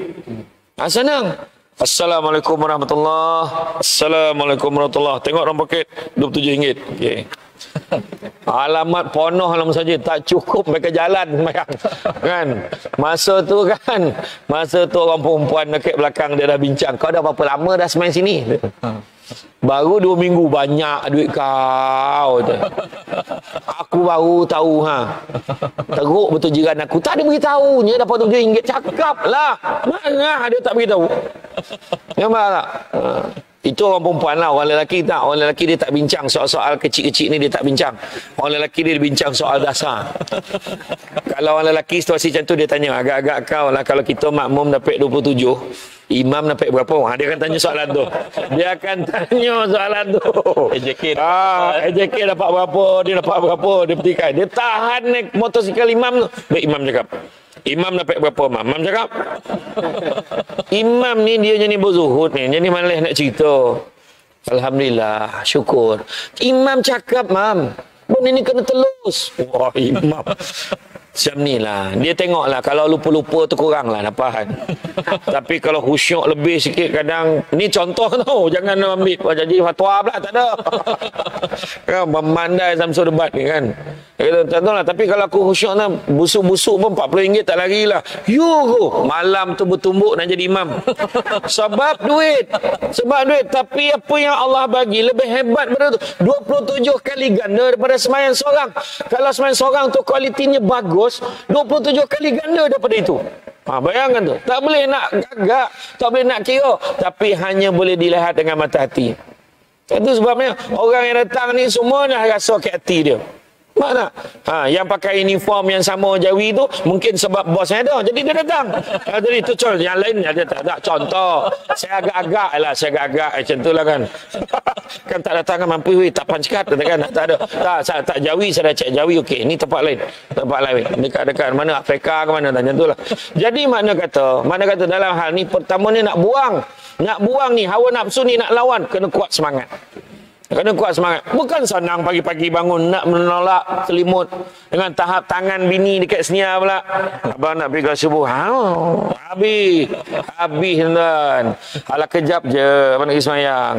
Senang. Assalamualaikum warahmatullahi. Assalamualaikum warahmatullahi. Tengok dalam paket RM27. Okey. Alamat ponoh alam saja tak cukup mereka jalan sembahyang. Kan? Masa tu orang perempuan dekat belakang dia dah bincang, kau dah berapa lama dah sembahyang sini? Baru 2 minggu, banyak duit kau tu. Aku baru tahu teruk betul jiran aku. Tak ada beritahu nya dapat RM7. Cakap lah. Marah dia tak beritahu. Nampak tak? Itu orang perempuan lah. Orang lelaki tak. Orang lelaki dia tak bincang soal-soal kecil-kecil ni, dia tak bincang. Orang lelaki dia bincang soal dasar. Kalau orang lelaki situasi macam tu dia tanya, agak-agak kau lah kalau kita makmum dapat 27, imam dapat berapa? Dia akan tanya soalan tu. Dia AJK dapat berapa? Dia dapat berapa? Dia petikai. Dia tahan naik motosikal imam tu. Baik, imam cakap. Imam dapat berapa, Mam? Mam cakap. Imam ni dia jadi berzuhud ni. Jadi malas nak cerita. Alhamdulillah. Syukur. Imam cakap, Mam. Benda ni kena telus. Wah, imam. Macam ni lah. Dia tengok lah. Kalau lupa-lupa tu kurang lah dapat. Tapi kalau khusyuk lebih sikit kadang. Ni contoh tau. Jangan ambil jadi fatwa pula. Tak ada. Kan memandai Samsul debat ni kan. Tak tahu lah. Tapi kalau aku khusyuk lah, busuk-busuk pun RM40 tak lari lah. Malam tu bertumbuk nak jadi imam. Sebab duit. Tapi apa yang Allah bagi lebih hebat daripada tu. 27 kali ganda daripada sembahyang seorang. Kalau sembahyang seorang tu kualitinya bagus, 27 kali ganda daripada itu. Bayangkan tu. Tak boleh nak gagak, tak boleh nak kira, tapi hanya boleh dilihat dengan mata hati. Itu sebabnya orang yang datang ni semua dah rasa ke hati dia. Mana? Yang pakai uniform yang sama Jawi tu mungkin sebab bosnya ada, jadi dia datang. Jadi tu contoh. Yang lain dia tak contoh. Saya agak-agak macam tu lah kan. Kan tak datang kan mampu tak punch card kan, tak ada. Tak Jawi, saya dah cek Jawi, okey. Ni tempat lain. Dekat mana Afrika ke mana macam tu lah. Jadi makna kata dalam hal ni pertama ni nak buang ni hawa nafsu ni, nak lawan, kena kuat semangat. Bukan senang pagi-pagi bangun nak menolak selimut dengan tahap tangan bini dekat senia pula. Abang nak pergi ke subuh. Habis tuan. Alah kejap je abang nak pergi semayang.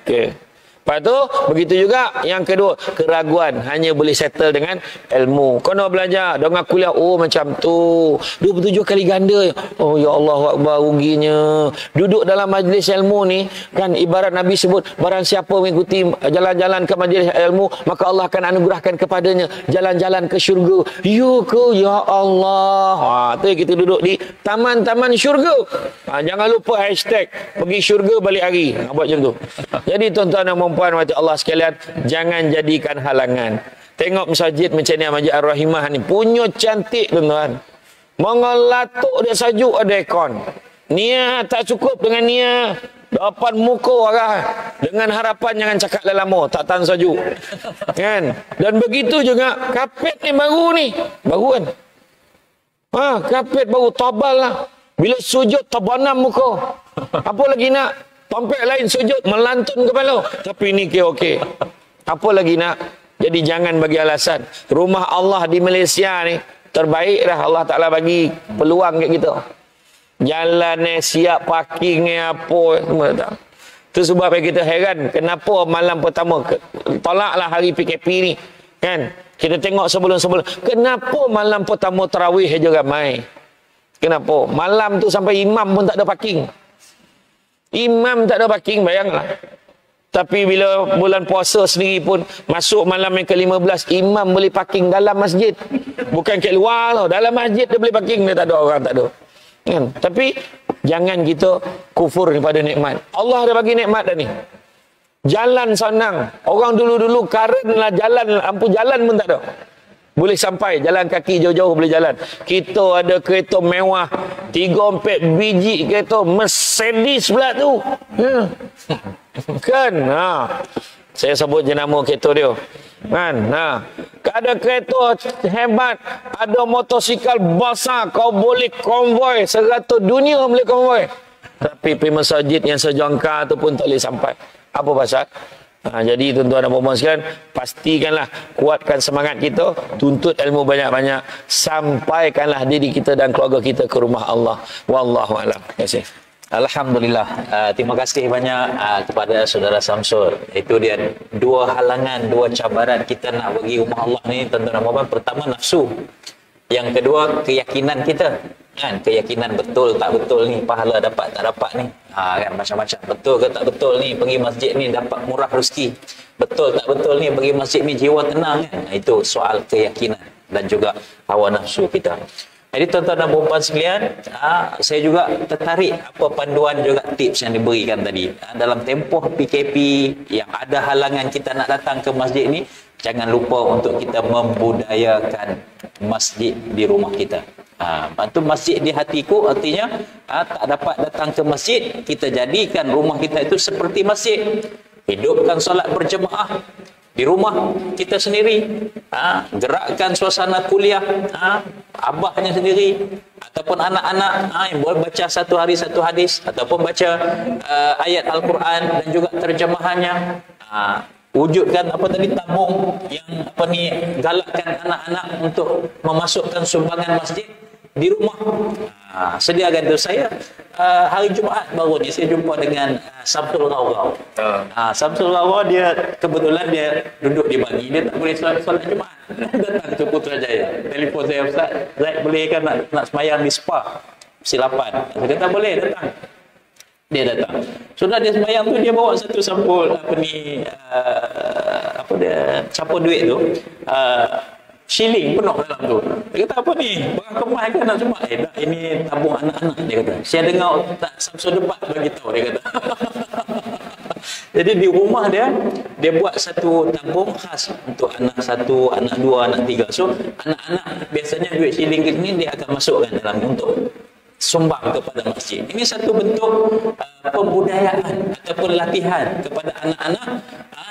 Okey. Lepas tu, begitu juga yang kedua, keraguan hanya boleh settle dengan ilmu. Kau nak belajar, dengan kuliah, macam tu. 27 kali ganda. Ya Allah, Akbar, ruginya. Duduk dalam majlis ilmu ni, kan ibarat Nabi sebut, barang siapa mengikuti jalan-jalan ke majlis ilmu, maka Allah akan anugerahkan kepadanya jalan-jalan ke syurga. Ya Allah. Tu kita duduk di taman-taman syurga. Jangan lupa hashtag, pergi syurga balik hari. Buat macam tu. Jadi tuan-tuan dan puan mati Allah sekalian, jangan jadikan halangan. Tengok masjid macam ni, Masjid Ar-Rahimah ni punya cantik tuan-tuan. Mengelatuk dia sajuk ada aircon. Niat tak cukup dengan niat dapat muka arah dengan harapan jangan cakap lama, tak tahan sajuk. Kan? Dan begitu juga kapet ni baru kan. Kapet baru tabal lah. Bila sujud terbanam muka. Apa lagi nak? Tompek lain sujud melantun kepala, tapi ni okey. Apa lagi nak? Jadi jangan bagi alasan. Rumah Allah di Malaysia ni terbaik dah, Allah Taala bagi peluang kat kita. Jalan siap, parking apa semua tak. Tu sebab kita heran kenapa malam pertama tolaklah hari PKP ni kan. Kita tengok sebelum-sebelum, kenapa malam pertama tarawih aja ramai? Kenapa? Malam tu sampai imam pun tak ada parking. Imam tak ada parking, bayanglah. Tapi bila bulan puasa sendiri pun masuk malam yang ke-15, imam boleh parking dalam masjid. Bukan kat luar tau, dalam masjid dia boleh parking, dia tak ada orang, tak ada. Kan? Tapi jangan kita kufur kepada nikmat. Allah dah bagi nikmat dah ni. Jalan senang. Orang dulu-dulu karena jalan, lampu jalan pun tak ada. Boleh sampai, jalan kaki jauh-jauh boleh jalan. Kita ada kereta mewah, 3-4 biji kereta Mercedes pula tu. Kan? Saya sebut je nama kereta dia. Kan? Ada kereta hebat, ada motosikal besar, kau boleh konvoi, 100 dunia boleh konvoi. Tapi pergi masjid yang sejongkar tu pun tak boleh sampai. Apa pasal? Jadi tuan-tuan dan puan-puan sekalian, pastikanlah kuatkan semangat kita, tuntut ilmu banyak-banyak, sampaikanlah diri kita dan keluarga kita ke rumah Allah. Wallahu a'lam. Terima kasih. Alhamdulillah. Terima kasih banyak kepada saudara Samsul. Itu dia dua halangan, dua cabaran kita nak bagi rumah Allah ni, tuan-tuan dan puan-puan. Pertama nafsu. Yang kedua keyakinan kita. Kan, keyakinan betul tak betul ni, pahala dapat tak dapat ni, kan, macam-macam. Betul ke tak betul ni pergi masjid ni dapat murah rezeki, betul tak betul ni pergi masjid ni jiwa tenang, kan. Itu soal keyakinan dan juga hawa nafsu kita. Jadi tuan-tuan dan puan-puan sekalian, saya juga tertarik apa panduan juga tips yang diberikan tadi. Dalam tempoh PKP yang ada halangan kita nak datang ke masjid ni, jangan lupa untuk kita membudayakan masjid di rumah kita. Bantu masjid di hatiku artinya tak dapat datang ke masjid, kita jadikan rumah kita itu seperti masjid. Hidupkan solat berjemaah di rumah kita sendiri. Gerakkan suasana kuliah abahnya sendiri ataupun anak-anak yang boleh baca satu hari satu hadis ataupun baca ayat Al-Quran dan juga terjemahannya. Wujudkan apa tadi, tabung yang galakkan anak-anak untuk memasukkan sumbangan masjid di rumah. Sediakan itu. Saya hari Jumaat baru ni saya jumpa dengan Samsul Ghawghaw. Samsul Ghawghaw dia kebetulan dia duduk di Bangi, dia tak boleh solat Jumaat. Datang ke Putrajaya. Telefon saya, Ustaz, Zaid boleh kan nak semayang di Spa Silapan. Saya kata boleh, datang. Dia datang. Sudah dia sembahyang tu, dia bawa satu sampul sampul duit tu, shilling penuh dalam tu. Dia kata, apa ni? Barang kemas ke nak cuma? Ini tabung anak-anak, dia kata. Saya dengar tak Samsul debat bagi tahu, dia kata. Jadi di rumah dia buat satu tabung khas untuk anak satu, anak dua, anak tiga. So anak-anak biasanya duit shilling ni dia akan masukkan dalam untuk sumbang kepada masjid. Ini satu bentuk pembudayaan ataupun latihan kepada anak-anak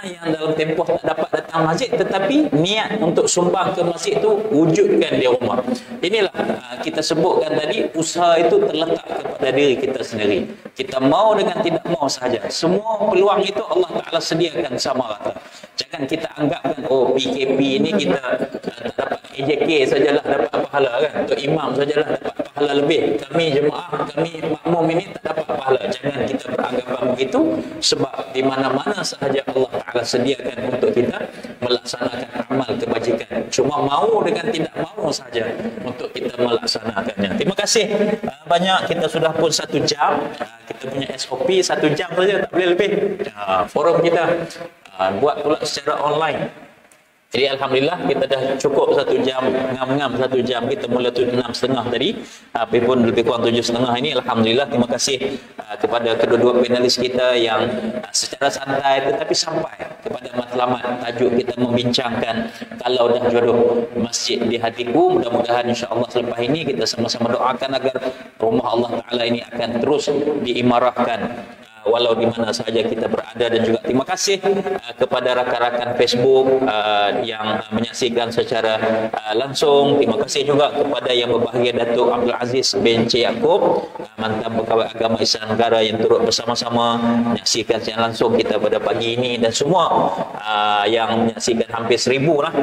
yang dalam tempoh tak dapat datang masjid tetapi niat untuk sumbang ke masjid itu wujudkan di rumah. Inilah kita sebutkan tadi, usaha itu terletak kepada diri kita sendiri. Kita mau dengan tidak mau sahaja. Semua peluang itu Allah Ta'ala sediakan sama rata. Jangan kita anggapkan PKP ini kita tak dapat AJK sajalah dapat pahala, kan. Untuk imam sajalah dapat pahala lebih. Kami jemaah, kami makmum ini tak dapat pahala. Jangan kita beranggapan begitu, sebab di mana-mana sahaja Allah Ta'ala sediakan untuk kita melaksanakan amal kebajikan. Cuma mau dengan tidak mau saja untuk kita melaksanakannya. Terima kasih banyak. Kita sudah pun 1 jam. Kita punya SOP 1 jam saja, tak boleh lebih. Forum kita buat pula secara online. Jadi Alhamdulillah kita dah cukup 1 jam, ngam-ngam 1 jam. Kita mula tu 6.30 tadi, tapi pun lebih kurang 7.30 ini. Alhamdulillah, terima kasih kepada kedua-dua panelis kita yang secara santai tetapi sampai kepada matlamat tajuk kita membincangkan kalau dah jodoh masjid di hatiku. Mudah-mudahan insya-Allah selepas ini kita sama-sama doakan agar rumah Allah Ta'ala ini akan terus diimarahkan walau di mana sahaja kita berada. Dan juga terima kasih kepada rakan-rakan Facebook yang menyaksikan secara langsung. Terima kasih juga kepada yang berbahagia Datuk Abdul Aziz bin Cik Yaakob, mantan Pegawai Agama Islam Negara, yang turut bersama-sama menyaksikan secara langsung kita pada pagi ini, dan semua yang menyaksikan hampir 1000 lah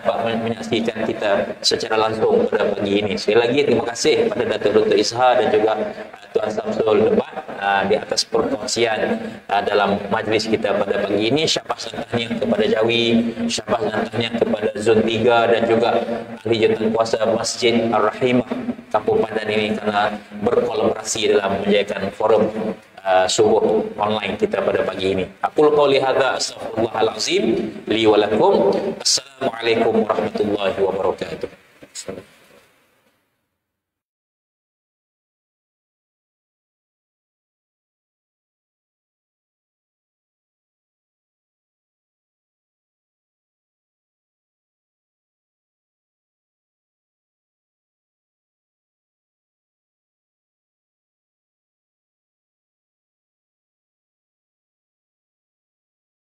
dapat menyaksikan kita secara langsung pada pagi ini. Sekali lagi terima kasih kepada Datuk Dr. Isha dan juga Tuan Samsul Debat di atas perkongsian dalam majlis kita pada pagi ini. Syabas dan tahniah kepada Jawi, syabas dan tahniah kepada Zon 3 dan juga ahli jawatankuasa Masjid Ar-Rahimah Kampung Pandan ini karena berkolaborasi dalam menjayakan forum subuh online kita pada pagi ini. Aqul qouli hadza astaghfirullahal azim li wa lakum. Assalamualaikum warahmatullahi wabarakatuh.